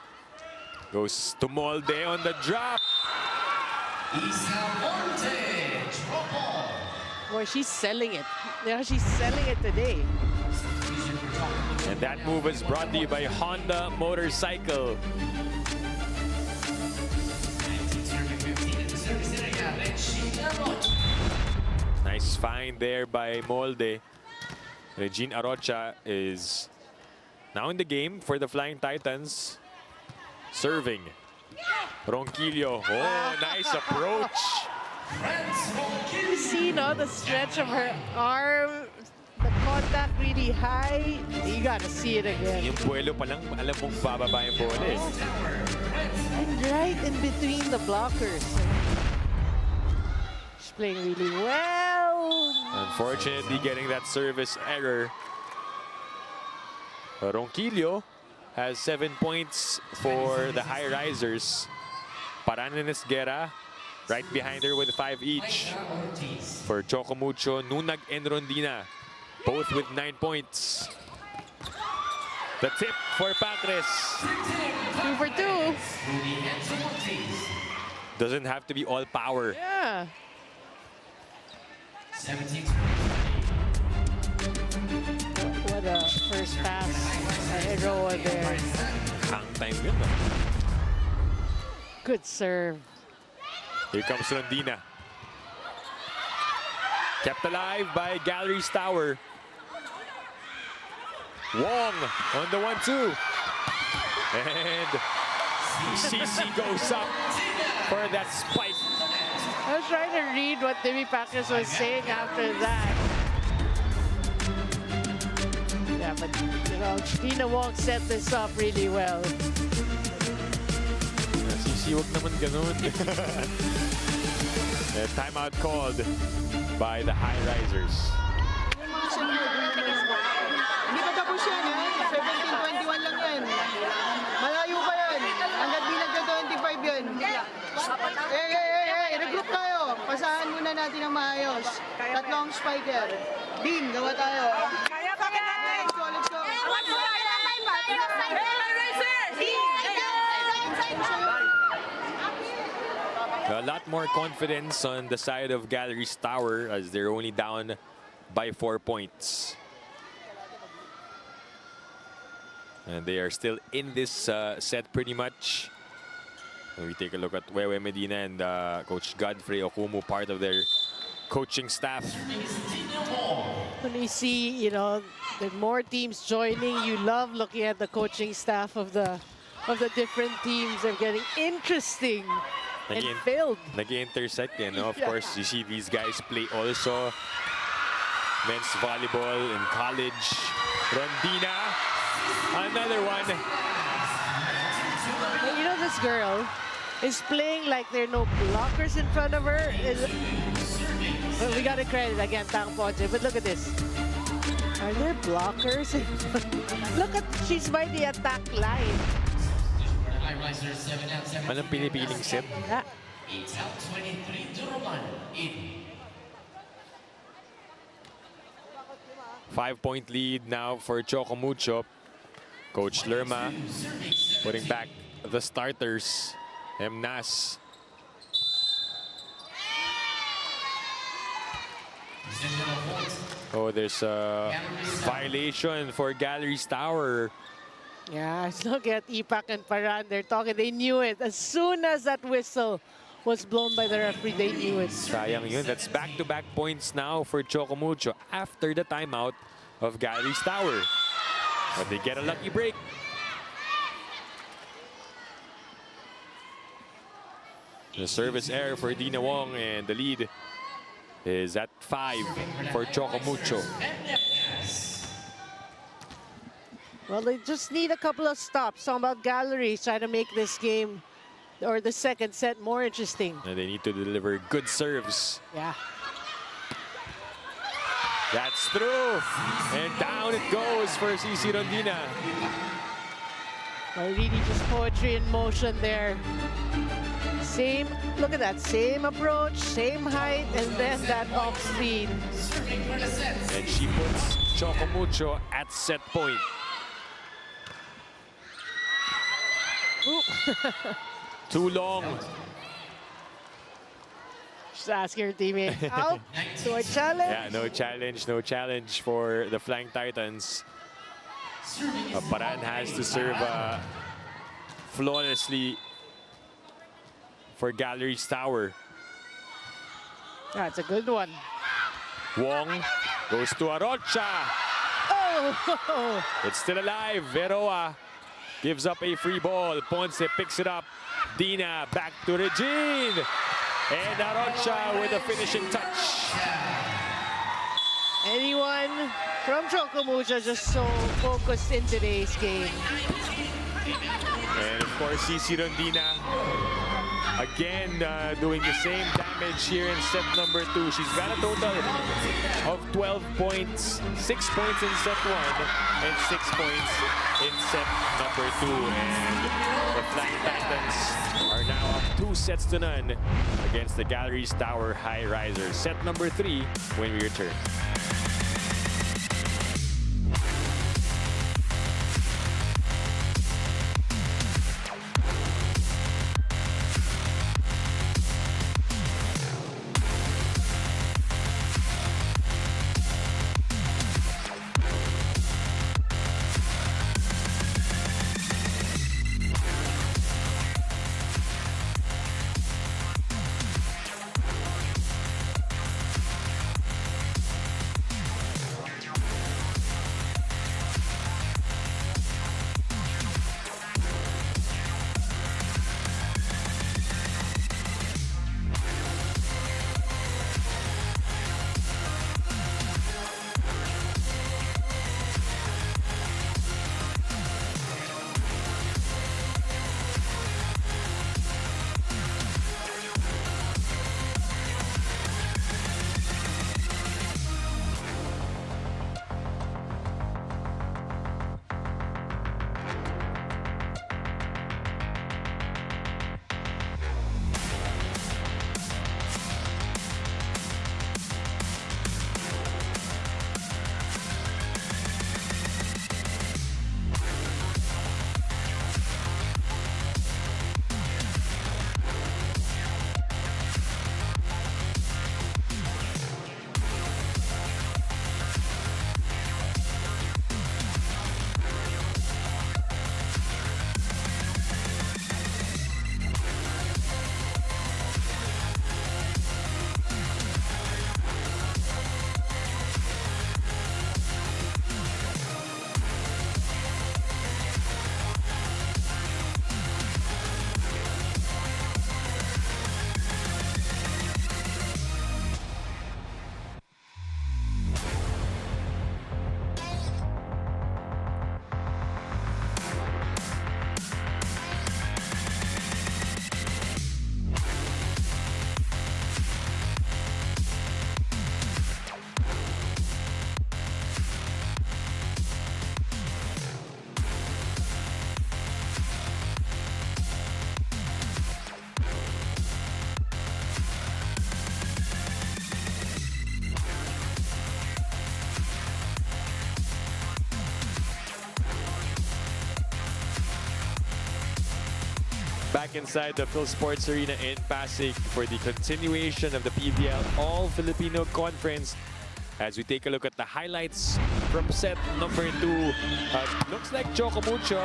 goes to Molde on the drop. Isa Monte, drop ball. Boy, she's selling it. Yeah, she's selling it today. And that move is brought to you by Honda Motorcycle. 19 serving 15 in the service area, Regina Rocha. Nice find there by Molde. Regine Arocha is now in the game for the Flying Titans. Serving. Ronquillo. Oh, nice approach. You see, no, the stretch of her arm, the contact really high. You gotta see it again. Yung buwelo pa lang, alam mong bababa yung bola eh. And right in between the blockers. She's playing really well. Unfortunately, getting that service error. Ronquillo has 7 points for the Highrisers. Paran and Esguera right behind her with 5 each. For Choco Mucho, Nunag and Rondina, both with 9 points. The tip for Pacres. 2 for 2. Doesn't have to be all power. Yeah. 17 What a first pass by Eroa there. Hang time yun. Good serve. Here comes Rondina. Kept alive by Galeries Tower. Wong on the 1-2. And CC goes up for that spike. I was trying to read what Demi Pacres was saying after that. Yeah, but you know, Tina Wong set this up really well. CC, wag naman ganun. Timeout called by the Highrisers. Hindi pa tapos yan, ha? 17-21 lang yan. Malayo pa yan. Hanggat di nagka-25 yan. Regroup tayo. Pasahan muna natin ang maayos. Tatlong spiker. Dean, gawa tayo. Kaya pa ka! Let's go, let's go. A lot more confidence on the side of Galeries Tower as they're only down by 4 points. And they are still in this set pretty much. And we take a look at Wewe Medina and Coach Godfrey Okumu, part of their coaching staff. When you see, you know, the more teams joining, you love looking at the coaching staff of the different teams. They're getting interesting and filled. Nag-intersect, you know. Of Yeah. course, you see these guys play also men's volleyball in college. Rondina, another one. And you know, this girl is playing like there are no blockers in front of her. Well, we got to credit again, Tang Ponce, but look at this. Are there blockers? Look at, she's by the attack line. Highrisers 7 out, 7 Anong pinipiling set? Yeah. 8 out, 23 to Roman in. 5-point lead now for Choco Mucho. Coach Lerma putting back the starters. Emnas. Oh, there's a violation for Galeries Tower. Yeah, look at Ipak and Paran. They're talking. They knew it. As soon as that whistle was blown by the referee, they knew it. Sayang yun. That's back-to-back points now for Choco Mucho after the timeout of Galeries Tower. But they get a lucky break. The service error for Dina Wong, and the lead is at 5 for Choco Mucho. Well, they just need a couple of stops. Talking about Galleries trying to make this game or the second set more interesting. And they need to deliver good serves. Yeah. That's through. And down it goes for CC Rondina. Well, really just poetry in motion there. Same, look at that, same approach, same height, and then that off speed. And she puts Choco Mucho at set point. Too long. Just ask your teammate out. So a challenge. Yeah, no challenge for the Flying Titans. Paran has to serve flawlessly for Galeries Tower. That's a good one. Wong goes to Arocha. Oh! It's still alive. Veroa gives up a free ball. Ponce picks it up. Dina back to Regine. And Arocha with a finishing touch. Anyone from Choco Mucho just so focused in today's game. And of course, CC Rondina again doing the same damage here in set number 2. She's got a total of 12 points, 6 points in set 1 and 6 points in set number 2. And the Flying Titans are now up 2-0 against the Galeries Tower Highrisers. Set number 3 when we return. back inside the Phil Sports Arena in Pasig for the continuation of the PVL All-Filipino Conference. As we take a look at the highlights from set number 2. Looks like Choco Mucho.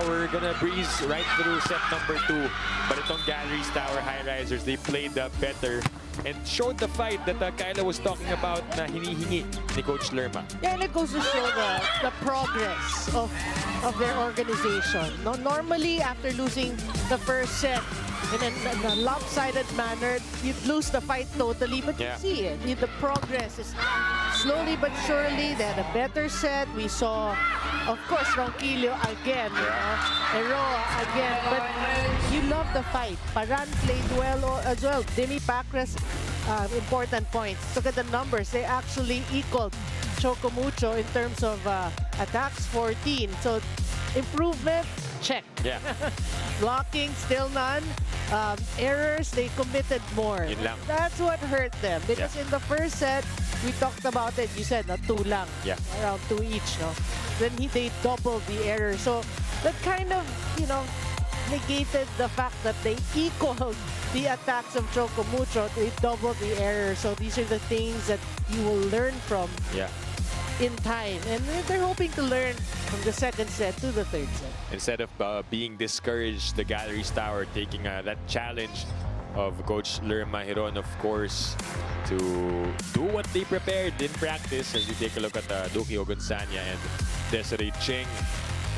We're gonna breeze right through set number 2. But itong Galeries Tower Highrisers, they played better and showed the fight that Kyla was talking about na hinihingi ni Coach Lerma. Yeah, and it goes to show the progress of their organization. No, normally, after losing the first set in a lopsided manner, you'd lose the fight totally, but Yeah. you see it. The progress is slowly but surely. They had a better set. We saw, of course, Ronquillo again, Eroa again, but you love the fight. Paran played well as well. Demi Pacres, important points. Look at the numbers. They actually equaled Choco Mucho in terms of attacks, 14. So improvement, check. Yeah. Blocking, still none. Errors, they committed more. Yun lang. That's what hurt them. Because in the first set, we talked about it. You said, no, 2 lang. Yeah. Around 2 each, no? Then they doubled the error. So that kind of, negated the fact that they equaled the attacks of Choco Mucho. They doubled the error. So these are the things that you will learn from Yeah. in time. And they're hoping to learn from the second set to the third set. Instead of being discouraged, the Galeries Tower taking that challenge of Coach Lerma Hiron, of course, to do what they prepared in practice. As we take a look at Duki Ogunsanya and Desiree Ching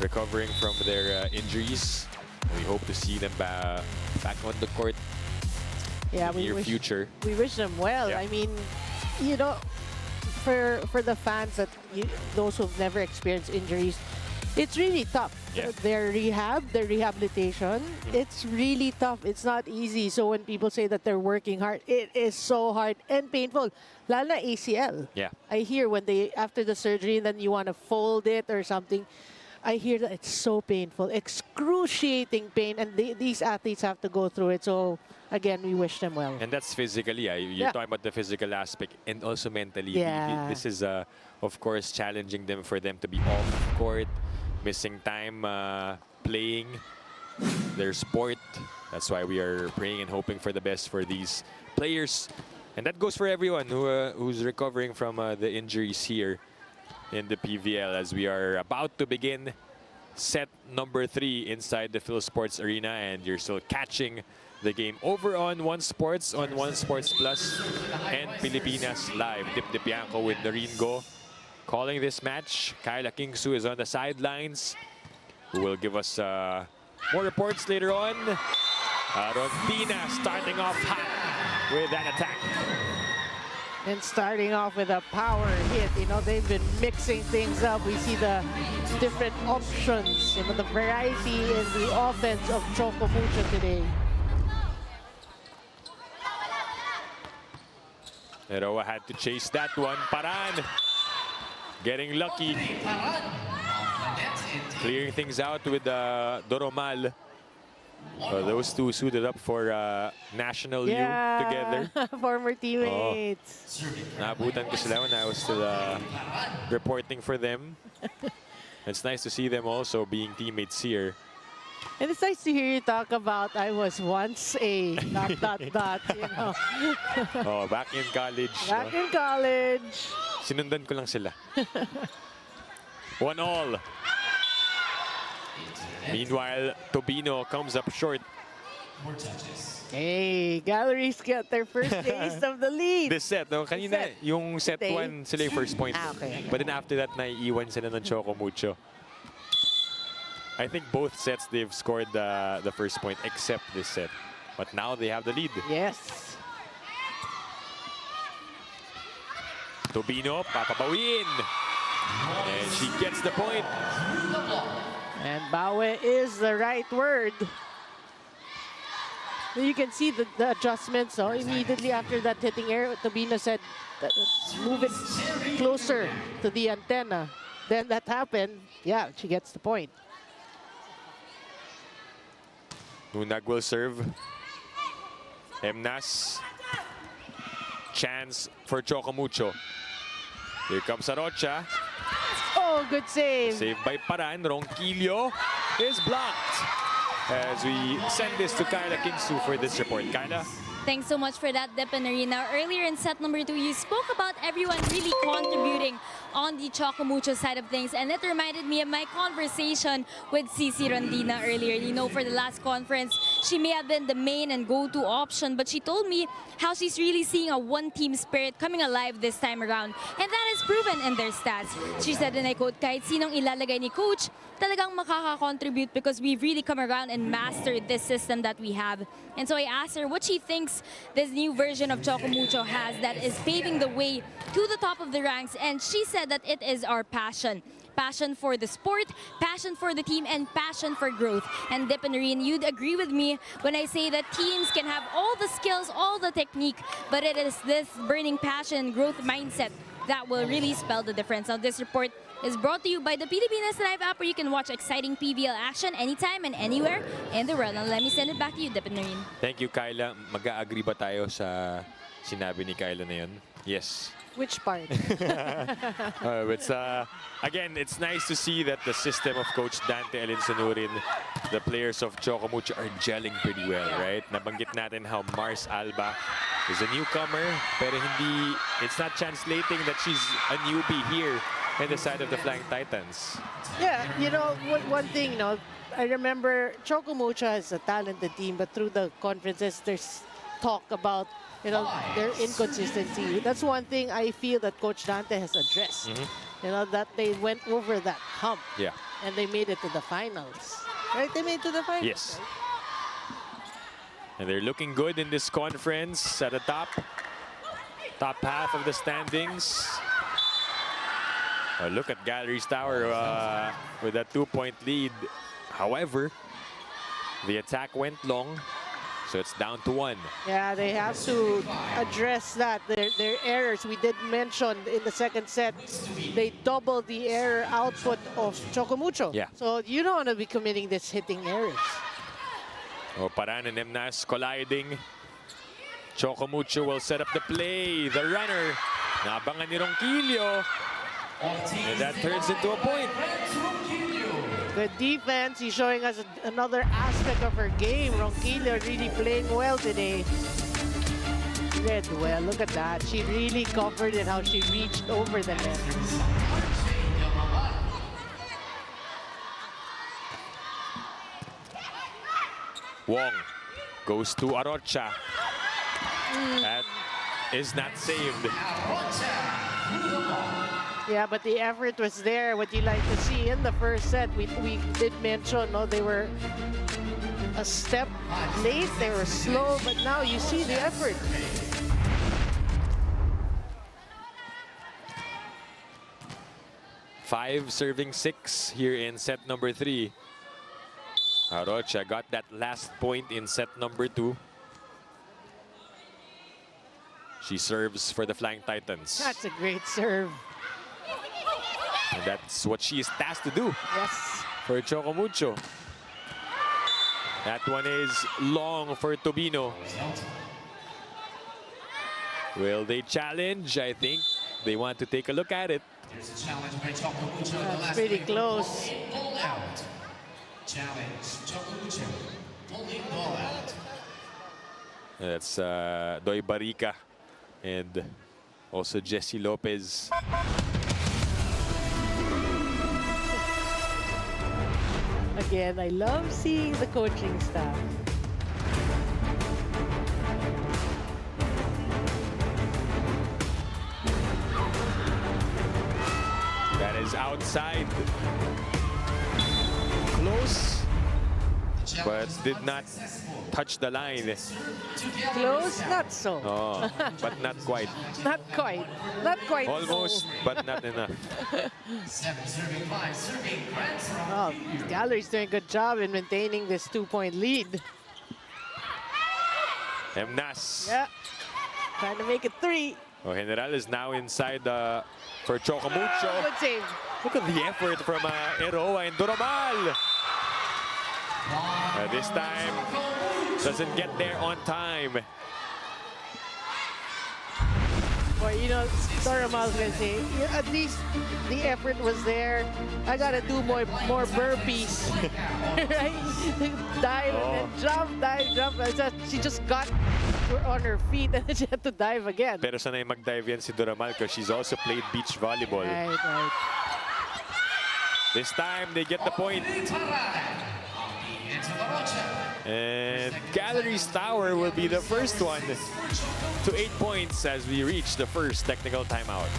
recovering from their injuries. We hope to see them back on the court Yeah, in the near future. We wish them well. Yeah. I mean, for the fans those who've never experienced injuries, it's really tough. Yeah. Their rehabilitation, it's really tough. It's not easy. So when people say that they're working hard, it is so hard and painful. Lalo na ACL. Yeah. I hear when after the surgery, then you want to fold it or something. I hear that it's so painful, excruciating pain, and these athletes have to go through it. So again, we wish them well. And that's physically. You're talking about the physical aspect and also mentally. Yeah. This is, of course, challenging them for them to be off court, missing time playing their sport. That's why we are praying and hoping for the best for these players. And that goes for everyone who's recovering from the injuries here in the PVL, as we are about to begin set number 3 inside the Phil Sports Arena, and you're still catching the game over on One Sports, on One Sports Plus, and Pilipinas Live. Dip Dipianco with Noringo calling this match. Kyla Kingsu is on the sidelines, who will give us more reports later on. Rontina starting off hot with that attack. And starting off with a power hit, they've been mixing things up. We see the different options, the variety in the offense of Choco Mucho today. Eroa had to chase that one. Paran getting lucky. Clearing things out with Doromal. Those two suited up for National U together. Former teammates. Naabutan ko sila when I was still reporting for them. It's nice to see them also being teammates here. And it's nice to hear you talk about I was once a ... Oh, back in college. Back in college. Sinundan ko lang sila. 1-1. Meanwhile, Tobino comes up short. Hey, Galleries get their first taste of the lead. This set, no? Kanina, Set. yung set 1, sila yung first point. Okay. But then after that, naiiwan sila ng Choco Mucho. I think both sets, they've scored the first point, except this set. But now they have the lead. Yes. Tobino, papabawin. And she gets the point. And bawe is the right word. You can see the adjustments. So immediately after that hitting air, Tobino said, move it closer to the antenna. Then that happened. Yeah, she gets the point. Nunag will serve. Emnas. Chance for Choco Mucho. Here comes Arocha. Oh, good save. Saved by Paran. Ronquillo is blocked. as we send this to Kyla Kingsu for this report. Kyla? Thanks so much for that, Depenary. Now, earlier in set number 2, you spoke about everyone really contributing on the Choco Mucho side of things, and it reminded me of my conversation with Cici Rondina earlier. You know, for the last conference, she may have been the main and go-to option, but she told me how she's really seeing a one-team spirit coming alive this time around, and that is proven in their stats. She said, and I quote, kahit sinong ilalagay ni Coach, talagang makaka-contribute because we've really come around and mastered this system that we have. And so I asked her what she thinks this new version of Choco Mucho has that is paving the way to the top of the ranks, and she said that it is our passion. Passion for the sport, passion for the team, and passion for growth. And Depenarine, you'd agree with me when I say that teams can have all the skills, all the technique, but it is this burning passion, growth mindset that will really spell the difference. Now, this report is brought to you by the Pilipinas Live app, where you can watch exciting PVL action anytime and anywhere in the world. Now, let me send it back to you, Depenarine. Thank you, Kyla. Mag-a-agree ba tayo sa sinabi ni Kyla na yun? Yes. Which part? Again, it's nice to see that the system of Coach Dante Alinsanurin, the players of Choco Mucho are gelling pretty well, right? Nabanggit natin how Mars Alba is a newcomer, pero it's not translating that she's a newbie here in the side of the Flying Titans. Yeah, you know, one thing, you know, I remember Choco Mucho has a talented team, but through the conferences, there's talk about, you know, their inconsistency. That's one thing I feel that Coach Dante has addressed. You know, that they went over that hump. Yeah. And they made it to the finals. Right? They made it to the finals. Yes. Right? And they're looking good in this conference at the top half of the standings. Look at Galeries Tower with that 2-point lead. However, the attack went long, so it's down to 1. Yeah, they have to address that. Their errors, we did mention in the second set, they doubled the error output of Choco Mucho. Yeah. So you don't want to be committing this hitting errors. Paran and Emnas colliding. Choco Mucho will set up the play. The runner, nabangan ni Ronquillo. And that turns into a point. Good defense. He's showing us another aspect of her game. Ronquillo really playing well today. Read well. Look at that. She really covered it, how she reached over the net. Wong goes to Arocha. That is not saved. Yeah, but the effort was there. What you like to see in the first set, we did mention, no, they were a step late, they were slow, but now you see the effort. Five serving 6 here in set number 3. Arocha got that last point in set number 2. She serves for the Flying Titans. That's a great serve. And that's what she is tasked to do. Yes. For Choco Mucho. That one is long for Tobino. Will they challenge? I think they want to take a look at it. There's a challenge by Choco Mucho. That's pretty close. Ball out. Challenge, Choco Mucho. Pulling ball out. That's Doy Barica and also Jessie Lopez. Again, I love seeing the coaching staff. That is outside. Close, but did not touch the line. Close, not so. Oh, but not quite. Not quite. Not quite. Almost, so. but not enough. 7 serving 5, serving Grand Slam. Oh, Gallery's doing a good job in maintaining this 2-point lead. Emnas. Yeah. Trying to make it 3. Oh, General is now inside for Choco Mucho. Good save. Look at the effort from Eroa and Doromal. This time, doesn't get there on time. point. You know, Dora Mal's gonna say, "Yeah, at least the effort was there. I gotta do more burpees." Right? Dive and then jump, dive, jump. She just got on her feet and then she had to dive again. Pero sanay mag-dive yan si Doramal because she's also played beach volleyball. Right. This time, they get the point. And Galeries Tower will be the first one to 8 points as we reach the first technical timeout.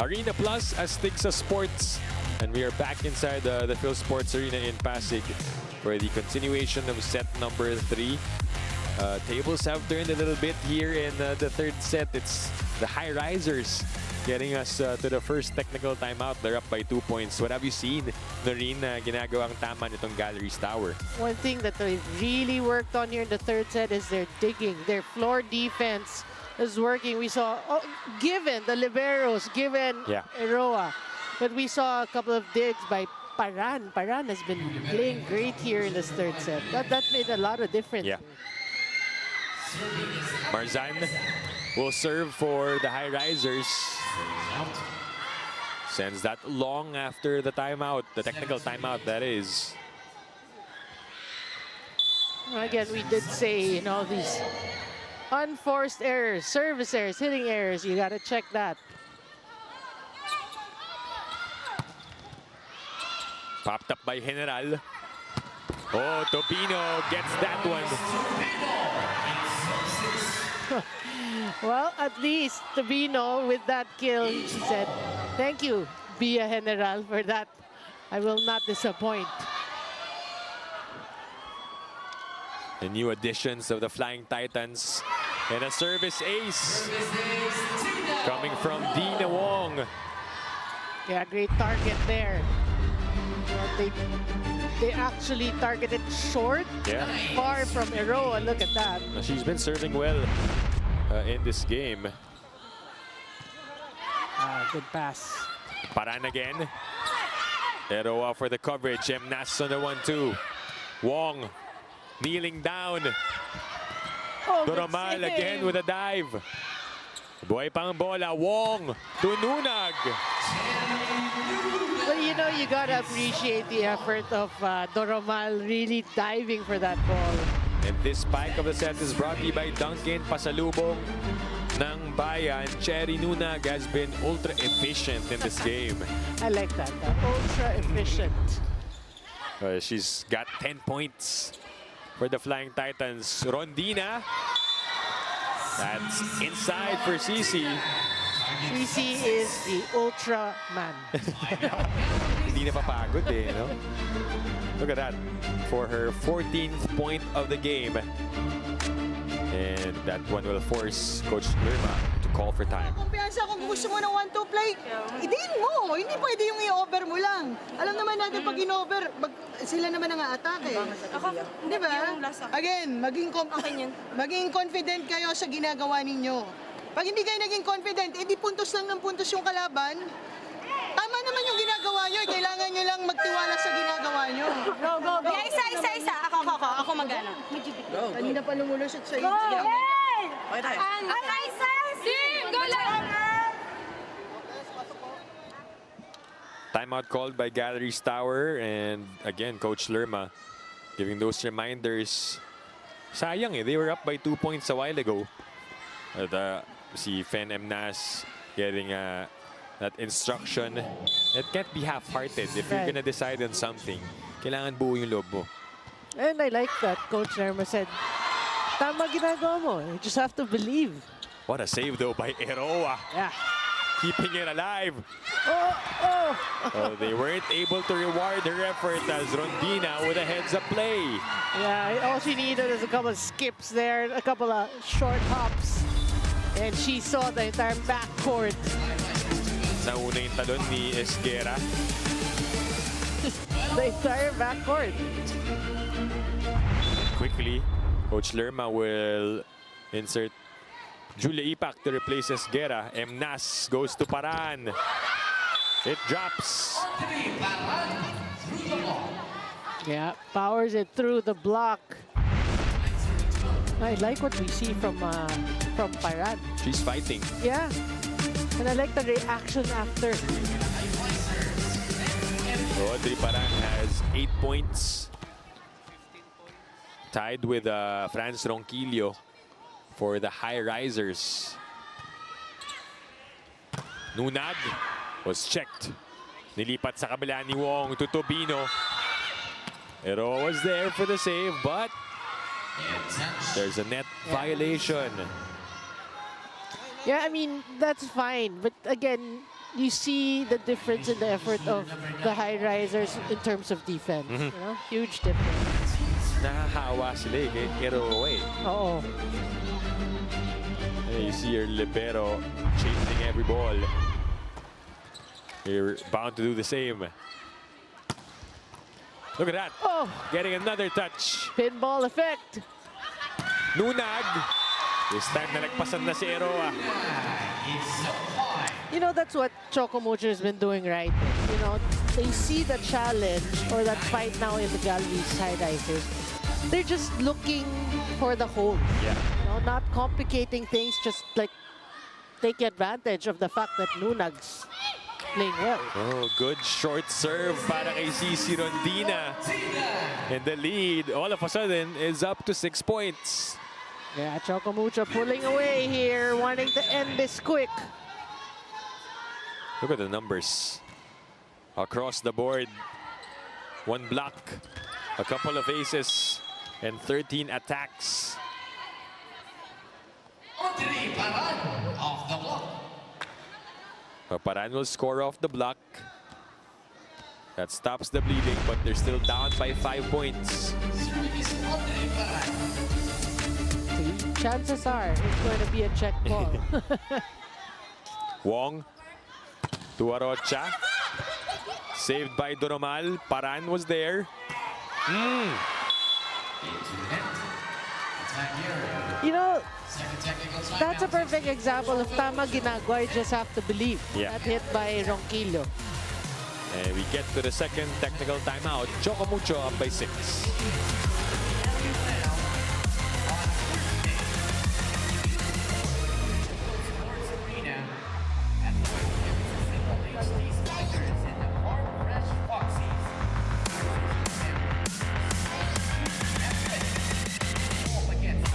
Arena Plus Astigsa Sports, and we are back inside the Phil Sports Arena in Pasig for the continuation of set number 3. Tables have turned a little bit here in the third set. It's the Highrisers getting us to the first technical timeout. They're up by 2 points. What have you seen, Noreen, ginagawang tama nitong Galeries Tower? One thing that they really worked on here in the third set is their digging. Their floor defense is working. We saw, given the liberos, given Eroa, but we saw a couple of digs by Paran. Paran has been playing great here in this third set. That made a lot of difference. Yeah. Marzan will serve for the Highrisers. Sends that long after the timeout, the technical timeout, that is. Again, we did say, you know, these unforced errors, service errors, hitting errors, you got to check that. Popped up by General. Oh, Tobino gets that one. Well, at least Tobino with that kill, he said, "Thank you, Bia General, for that. I will not disappoint." The new additions of the Flying Titans. And a service ace coming from Dina Wong. Yeah, great target there. They actually targeted short, far from Eroa. Look at that. She's been serving well in this game. Good pass. Paran again. Eroa for the coverage. Emnas on the 1-2. Wong kneeling down. Doramal again with a dive. Buhay pang bola. Wong to Nunag. Well, you know, you gotta appreciate the effort of Doramal really diving for that ball. And this spike of the set is brought to you by Duncan. Pasalubong ng Bayan. Cherry Nunag has been ultra efficient in this game. I like that. Ultra efficient. She's got 10 points for the Flying Titans. Rondina. That's inside for Cici. Cici is the Ultra Man. Hindi na papagod eh, no? Look at that. For her 14th point of the game. And that one will force Coach Lerma to call for time. Kumpiyansa kung gusto mo ng 1-2 play, idiin mo. Hindi pwede yung i-over mo lang. Alam naman natin pag in-over, sila naman ang a-atake. Di ba? Again, maging confident kayo sa ginagawa ninyo. Pag hindi kayo naging confident, edi puntos lang ng puntos yung kalaban. Tama naman yung ginagawa nyo. Kailangan nyo lang magtiwala sa ginagawa nyo. Go. Isa. Ako magana. Kanina pa lumulusot sa iyo. Team, go lang! Timeout called by Galeries Tower. And again, Coach Lerma Giving those reminders. Sayang eh, they were up by 2 points a while ago. Si Fen Emnas getting that instruction. It can't be half-hearted. If you're gonna decide on something, kailangan buo yung loob mo. And I like that Coach Lerma said, tama ginagawa mo. You just have to believe. What a save though by Eroa. Yeah. Keeping it alive. Oh. They weren't able to reward her effort as Rondina with a heads-up play. Yeah, all she needed is a couple of skips there, a couple of short hops. And she saw the entire backcourt. Nauna yung talon ni Esguera. The entire backcourt. Quickly, Coach Lerma will insert Julia Ipak to replace Esguera. Emnas goes to Paran. It drops. Yeah, powers it through the block. I like what we see from Paran. She's fighting. Yeah, and I like the reaction after. Audrey Paran has 8 points. Tied with Franz Ronquillo for the Highrisers. Nunag was checked. Nilipat sa kabila ni Wong to Tobino. Ero was there for the save, but there's a net violation. Yeah, I mean, that's fine. But again, you see the difference in the effort of the Highrisers in terms of defense. You know, huge difference. Nahahawa sila kay Ero eh. Oo. You see your libero chasing every ball. You're bound to do the same. Look at that. Oh, Getting another touch. pinball effect. Nunag. This time nalagpasan na si Eroa. You know, that's what Choco Mucho has been doing right. You know, they see the challenge or that fight now in the Galeries Highrisers. They're just looking for the hole. Yeah. You know, not complicating things, just like take advantage of the fact that Nunag's playing well. Oh, good short serve para kay Cici Rondina. And the lead, all of a sudden, is up to 6 points. Yeah, Choco Mucho pulling away here, wanting to end this quick. Look at the numbers. Across the board. 1 block, a couple of aces, and 13 attacks. Audrey Paran off the block. Paran will score off the block. That stops the bleeding, but they're still down by 5 points. Service Audrey Paran. Chances are it's going to be a check ball. Wong to Arocha. Saved by Doromal. Paran was there. Into net. Attack area. You know, Second technical timeout. that's a perfect example of tama ginagawa. You just have to believe. Yeah. That hit by Ronquillo. And we get to the second technical timeout. Choco Mucho up by 6. Arena at the HD Spiders in the Farm Fresh Foxies. Up against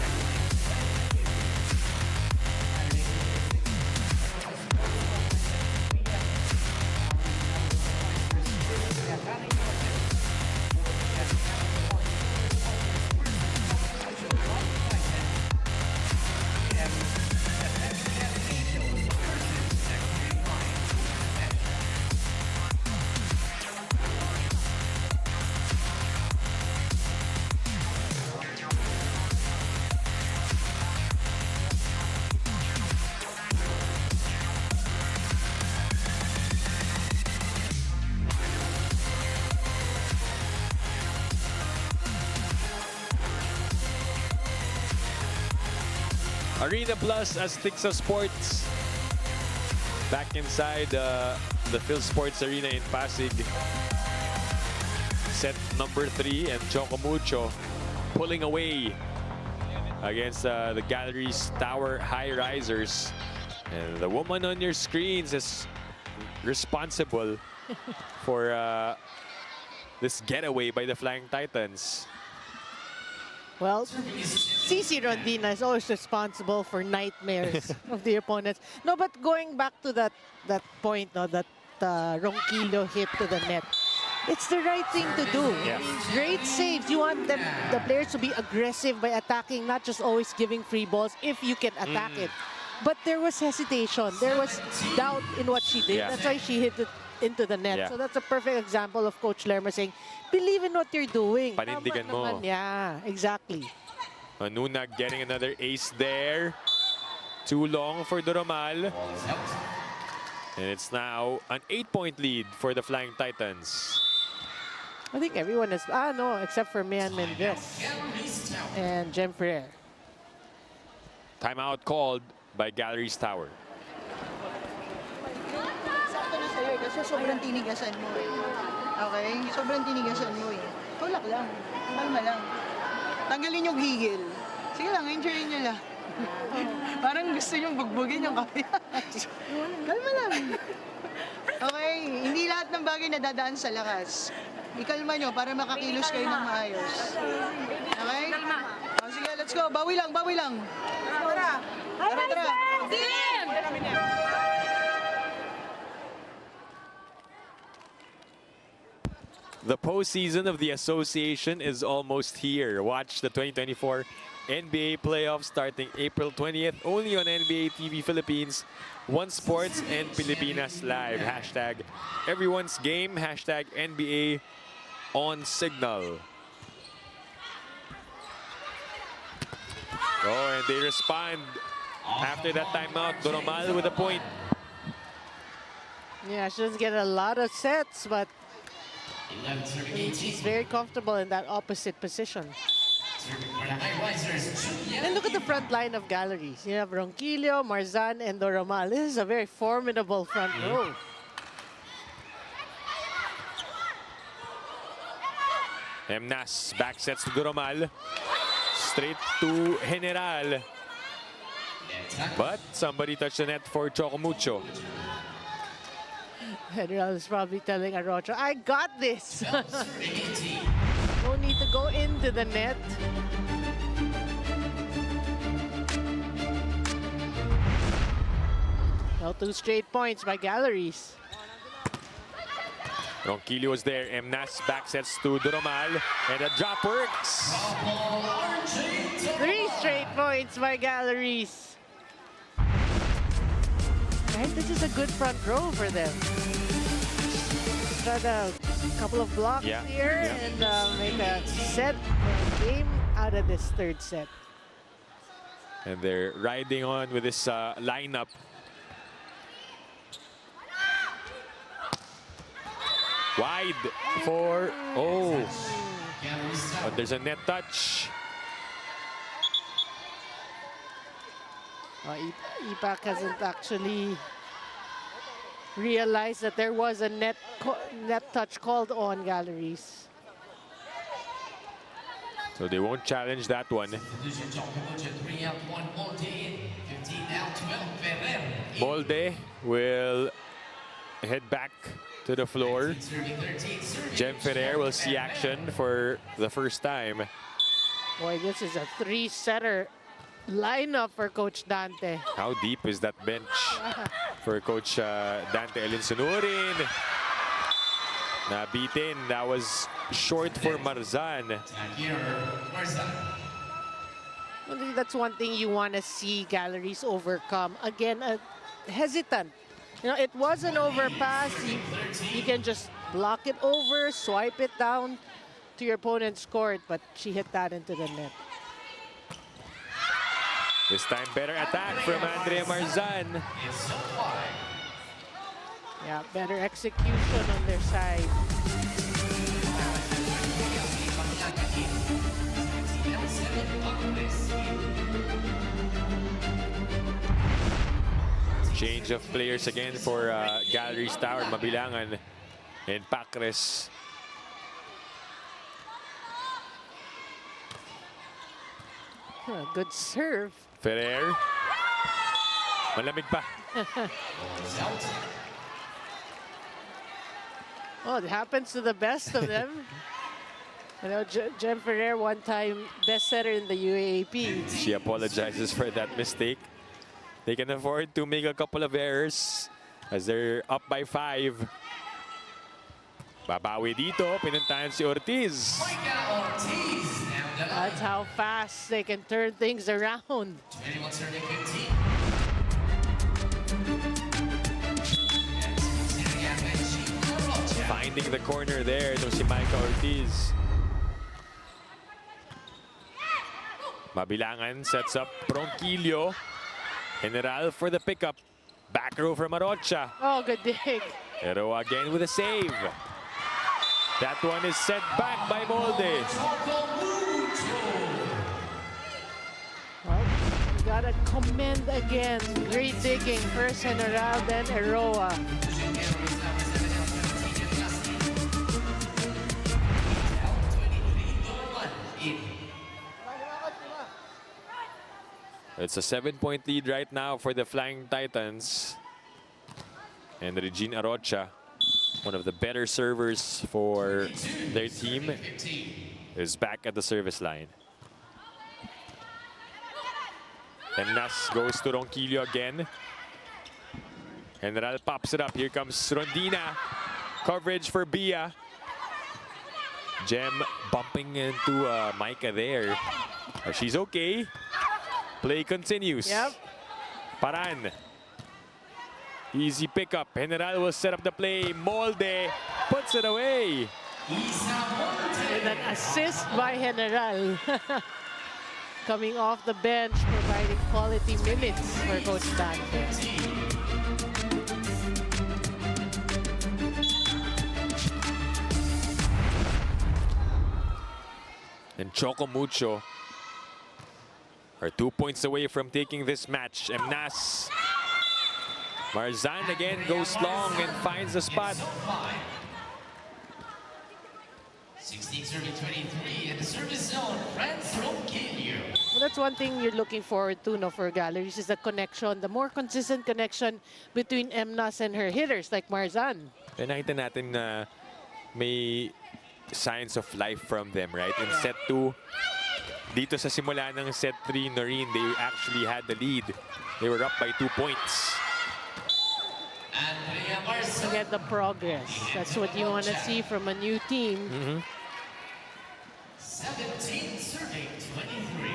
Arena Plus Azteca Sports. Back inside the Phil Sports Arena in Pasig. Set number 3 and Choco Mucho pulling away against the Galeries Tower Highrisers. And the woman on your screens is responsible for this getaway by the Flying Titans. Well, CC Rondina is always responsible for nightmares of the opponents. No, but going back to that point, no, that Ronquillo hit to the net, it's the right thing to do. Yeah. I mean, great saves. You want the players to be aggressive by attacking, not just always giving free balls if you can attack it. But there was hesitation. There was doubt in what she did. Yeah. That's why she hit it into the net. Yeah. So that's a perfect example of Coach Lerma saying, believe in what you're doing. Panindigan Tama mo. naman. Yeah, exactly. Nuna getting another ace there. Too long for Doromal. And it's now an 8-point lead for the Flying Titans. I think everyone is, no, except for Mian Mendez and Jem Ferrer. Timeout called by Galeries Tower. Sakto na sa'yo kasi sobrang tinigasan mo eh. Okay? Sobrang tinigasan mo eh. Tulak lang. Kalma lang. Tanggalin yung gigil. Sige lang, enjoyin nyo lang. Parang gusto nyo bugbugin yung kape. Kalma lang. Okay? Hindi lahat ng bagay nadadaan sa lakas. Ikalma nyo para makakilos kayo ng maayos. Okay? O, sige, let's go. Bawi lang, bawi lang. Tara, tara. The postseason of the association is almost here. Watch the 2024 NBA playoffs starting April 20th only on NBA TV Philippines, One Sports and Pilipinas Live. Hashtag everyone's game, hashtag NBA on Signal. Oh, and they respond after that timeout. Doromal with a point. Yeah, she doesn't get a lot of sets, but 11 serving 18. she's very comfortable in that opposite position. Serving for the Highrisers, And look at the front line of Galleries. You have Ronquillo, Marzan, and Doromal. This is a very formidable front row. Emnas back sets to Doromal. Straight to General. But somebody touched the net for Choco Mucho. General is probably telling Arocho, I got this. serving 18. No need to go into the net. Now 2 straight points by Galleries. Ronquillo was there. Emnas back sets to Doromal. And the drop works. 3 straight points by Galleries. Right, this is a good front row for them. Got a couple of blocks Yeah, here yeah. and make a set or a game out of this 3rd set. And they're riding on with this lineup. Wide for, but there's a net touch. Ipak hasn't actually realized that there was a net touch called on Galleries. So they won't challenge that one. Division Choco Mucho 3 out, 1 Molde in. 15 out, 12 Ferrer. Molde will head back to the floor. Serving 13. Serving Jem Ferrer will see action for the first time. Boy, this is a 3-setter lineup for Coach Dante. How deep is that bench for Coach Dante Elinsunurin? Nabitin, that was short for Marzan. Here, Marzan. I think that's one thing you want to see Galleries overcome. Again, hesitant. You know, it was an overpass. You can just block it over, swipe it down to your opponent's court, but she hit that into the net. This time, better attack from Andrea Marzan. It's so far. Yeah, better execution on their side. Change of players again for Galeries Tower, Mabilangan and Pacres. Good serve. Ferrer. Malamig pa. Oh, it happens to the best of them. You know, Jem Ferrer, one-time best setter in the UAAP. She apologizes for that mistake. They can afford to make a couple of errors as they're up by 5. Babawi dito, pinuntahan si Ortiz. Ortiz. That's how fast they can turn things around. 21 serving 15. Finding the corner there itong si Micah Ortiz. Mabilangan sets up Ronquillo. General for the pickup. Back row from Arocha. Oh, good dig. Pero again with a save. That one is set back by Molde. Well, you gotta commend again. Great digging. First General, then Eroa. It's a 7-point lead right now for the Flying Titans. And Regine Arocha, one of the better servers for their team, is back at the service line. And Nas goes to Ronquillo again. General pops it up. Here comes Rondina. Coverage for Bia. Jem bumping into Micah there. She's okay. Play continues. Yep. Paran. Easy pickup. General will set up the play. Molde puts it away. With an assist by General. Coming off the bench, providing quality minutes for Coach Dante. And Choco Mucho are 2 points away from taking this match. Emnas. Marzan again goes long and finds the spot. 16 serving 23 in the service zone. France Ronquillo. Well, that's one thing you're looking forward to, no, for Galleries, is the connection, the more consistent connection between Emnas and her hitters like Marzan. Nakita natin na may signs of life from them, right? In set 2, dito sa simula ng set 3, Noreen, they actually had the lead. They were up by 2 points. To get the progress. That's what you want to see from a new team. 17 serving 23.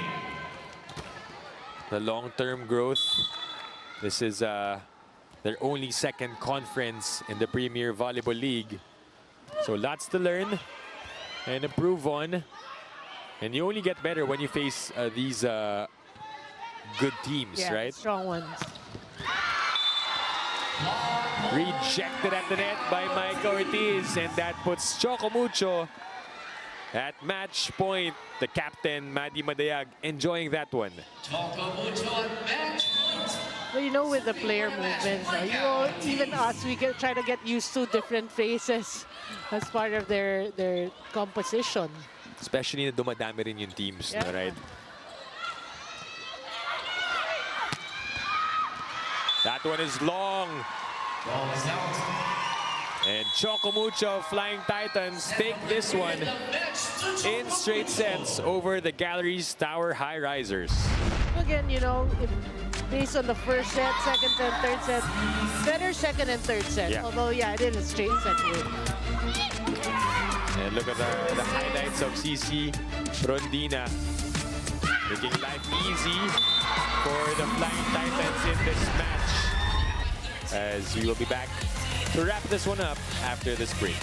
The long-term growth. This is their only second conference in the Premier Volleyball League. So lots to learn and improve on. And you only get better when you face these good teams, Yeah, right? strong ones. Rejected at the net by Micah Ortiz, and that puts Choco Mucho at match point. The captain, Maddie Madayag, enjoying that one. Choco Mucho at match point. Well, you know, with the player movements, you know, even us, we can try to get used to different faces as part of their composition. Especially na dumadami rin yung teams, Yeah. no, right? That one is long. Ball is out. And Choco Mucho Flying Titans take this one in straight sets over the Galeries Tower Highrisers. Again, you know, based on the first set, second set, third set, better second and third set. Yeah. Although, yeah, it is a straight set win. And look at the highlights of CC Rondina, making life easy for the Flying Titans in this match. As we will be back to wrap this one up after this break.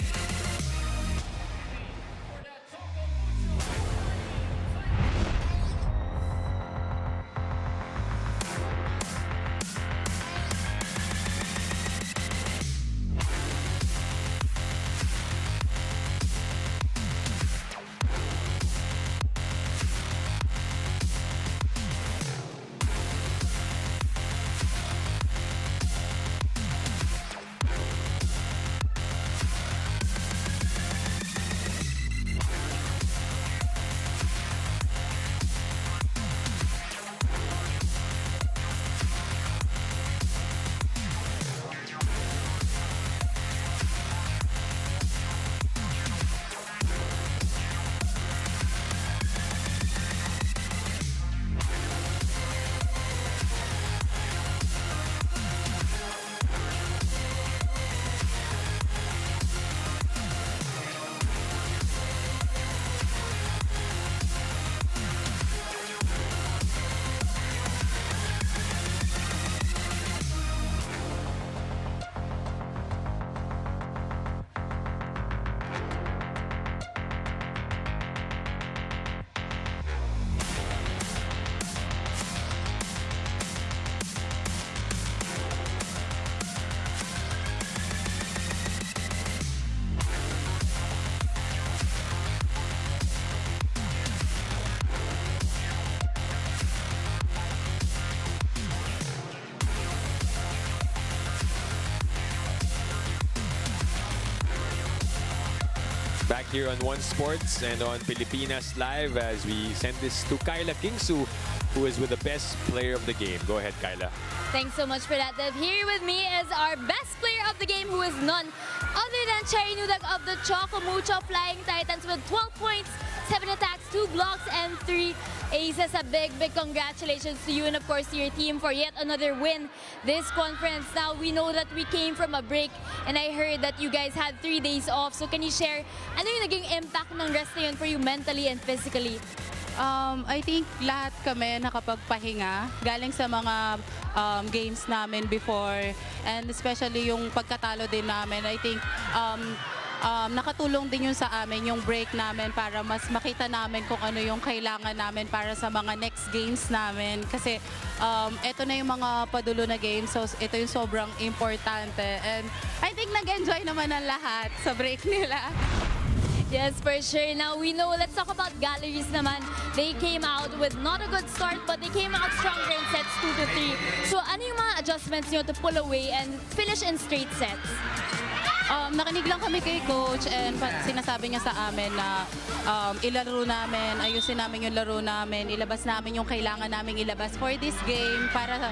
back here on One Sports and on Pilipinas Live as we send this to Kyla Kingsu, who is with the best player of the game. Go ahead, Kyla. Thanks so much for that, Dev. Here with me is our best player of the game, who is none other than Cherry Nudag of the Choco Mucho Flying Titans with 12 points, 7 attacks, 2 blocks, and 3 aces. A big congratulations to you and of course to your team for yet another win this conference. Now, we know that we came from a break and I heard that you guys had 3 days off. So can you share ano yung naging impact ng rest na yun for you mentally and physically? I think lahat kami nakapagpahinga galing sa mga games namin before, and especially yung pagkatalo din namin. I think nakatulong din yun sa amin, yung break namin, para mas makita namin kung ano yung kailangan namin para sa mga next games namin. Kasi ito na yung mga padulo na games, so ito yung sobrang importante. And I think nag-enjoy naman ang lahat sa break nila. Yes, for sure. Now, we know, let's talk about Galeries naman. They came out with not a good start, but they came out stronger in sets 2 to 3. So, ano yung mga adjustments nyo to pull away and finish in straight sets? Nakinig lang kami kay coach and sinasabi niya sa amin na ilaro namin, ayusin namin yung laro namin, ilabas namin yung kailangan namin ilabas for this game para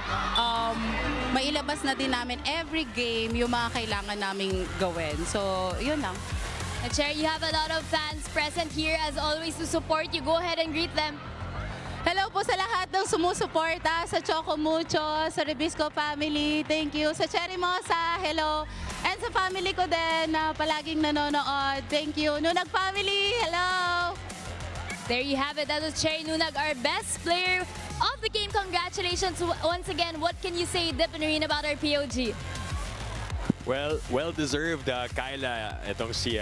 mailabas na din namin every game yung mga kailangan naming gawin. So, yun lang. Cherry, you have a lot of fans present here as always to support you. Go ahead and greet them. Hello po sa lahat ng sumusuporta sa Choco Mucho, sa Rebisco family. Thank you. Sa Cherry Mosa, hello. And sa family ko din na palaging nanonood. Thank you. Nunag family, hello. There you have it. That was Cherry Nunag, our best player of the game. Congratulations once again. What can you say, Dip and Irene, about our POG? Well-deserved, Kyla. Itong si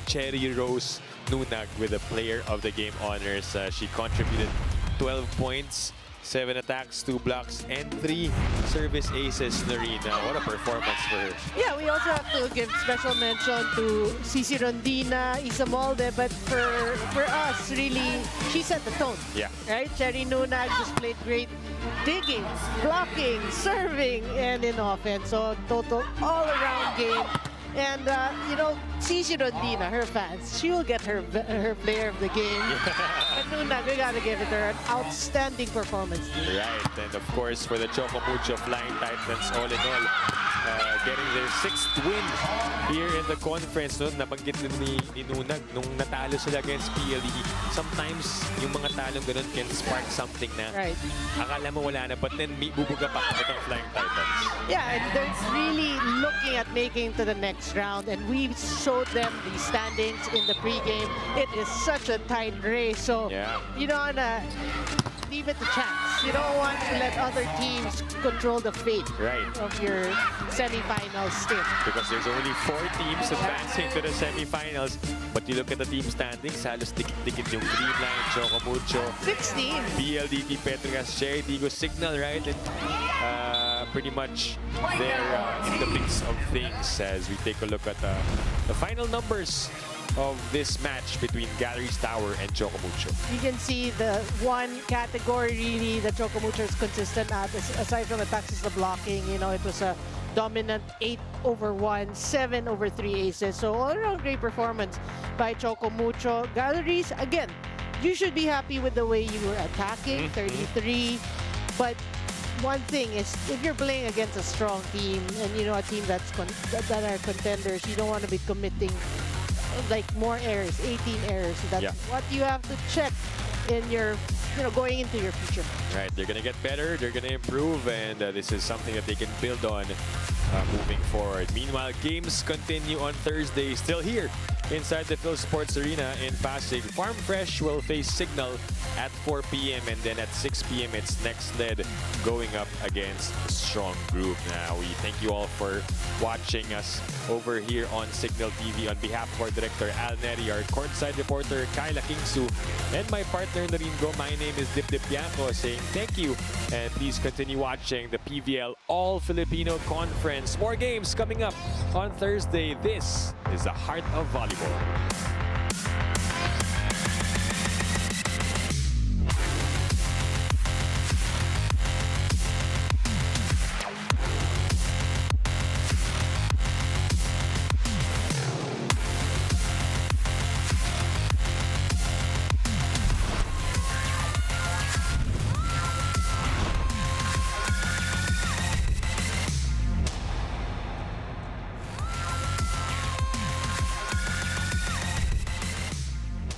Cherry Rose Nunag with the Player of the Game honors. She contributed 12 points, 7 attacks, 2 blocks, and 3 service aces, Noreen. What a performance for her. Yeah, we also have to give special mention to Cici Rondina, Isa Molde, but for us, really, she set the tone. Yeah. Right? Cherry Nunag just played great digging, blocking, serving, and in offense. So total all-around game. And you know, Cici Rondina, her fans, she will get her player of the game. And Nunag, we gotta give it her an outstanding performance. Right, and of course for the Choco Mucho Flying Titans, all in all, getting their 6th win here in the conference. No? Nabanggit din ni Nunag nung natalo sila against PLE. Sometimes yung mga talong ganun can spark something na akala mo wala na, but then may bubuga pa itong Flying Titans. Yeah, and they're really looking at making to the next round, and we showed them the standings in the pregame. It is such a tight race, so you don't wanna leave it to chance. You don't want to let other teams control the fate of your semifinal stint. Because there's only 4 teams advancing to the semifinals, but you look at the team standings, halos dikit-dikit yung Dreamline, Choco Mucho, 16. PLDT, Petrogas, Cherry Digo, Signal, right? And pretty much they're in the mix of things as we take a look at the final numbers of this match between Galeries Tower and Choco Mucho. You can see the one category really that Choco Mucho is consistent at, aside from attacks, is the blocking. You know, it was a dominant 8/1, 7/3 aces. So all around great performance by Choco Mucho. Galeries, again, you should be happy with the way you were attacking, 33. But one thing is, if you're playing against a strong team and you know a team that are contenders, you don't want to be committing like more errors, 18 errors. That's what you have to check in your, you know, going into your future. Right, they're gonna get better, they're gonna improve, and this is something that they can build on moving forward. Meanwhile, games continue on Thursday, still here inside the Phil Sports Arena in Pasig. Farm Fresh will face Signal at 4 p.m. and then at 6 p.m. it's next led going up against Strong Group. Now, we thank you all for watching us over here on Signal TV. On behalf of our director Al Neri, our courtside reporter Kyla Kingsu, and my partner Noreen Go, my name is Dip Bianco, saying thank you, and please continue watching the PVL All-Filipino Conference. More games coming up on Thursday. This is the heart of volleyball.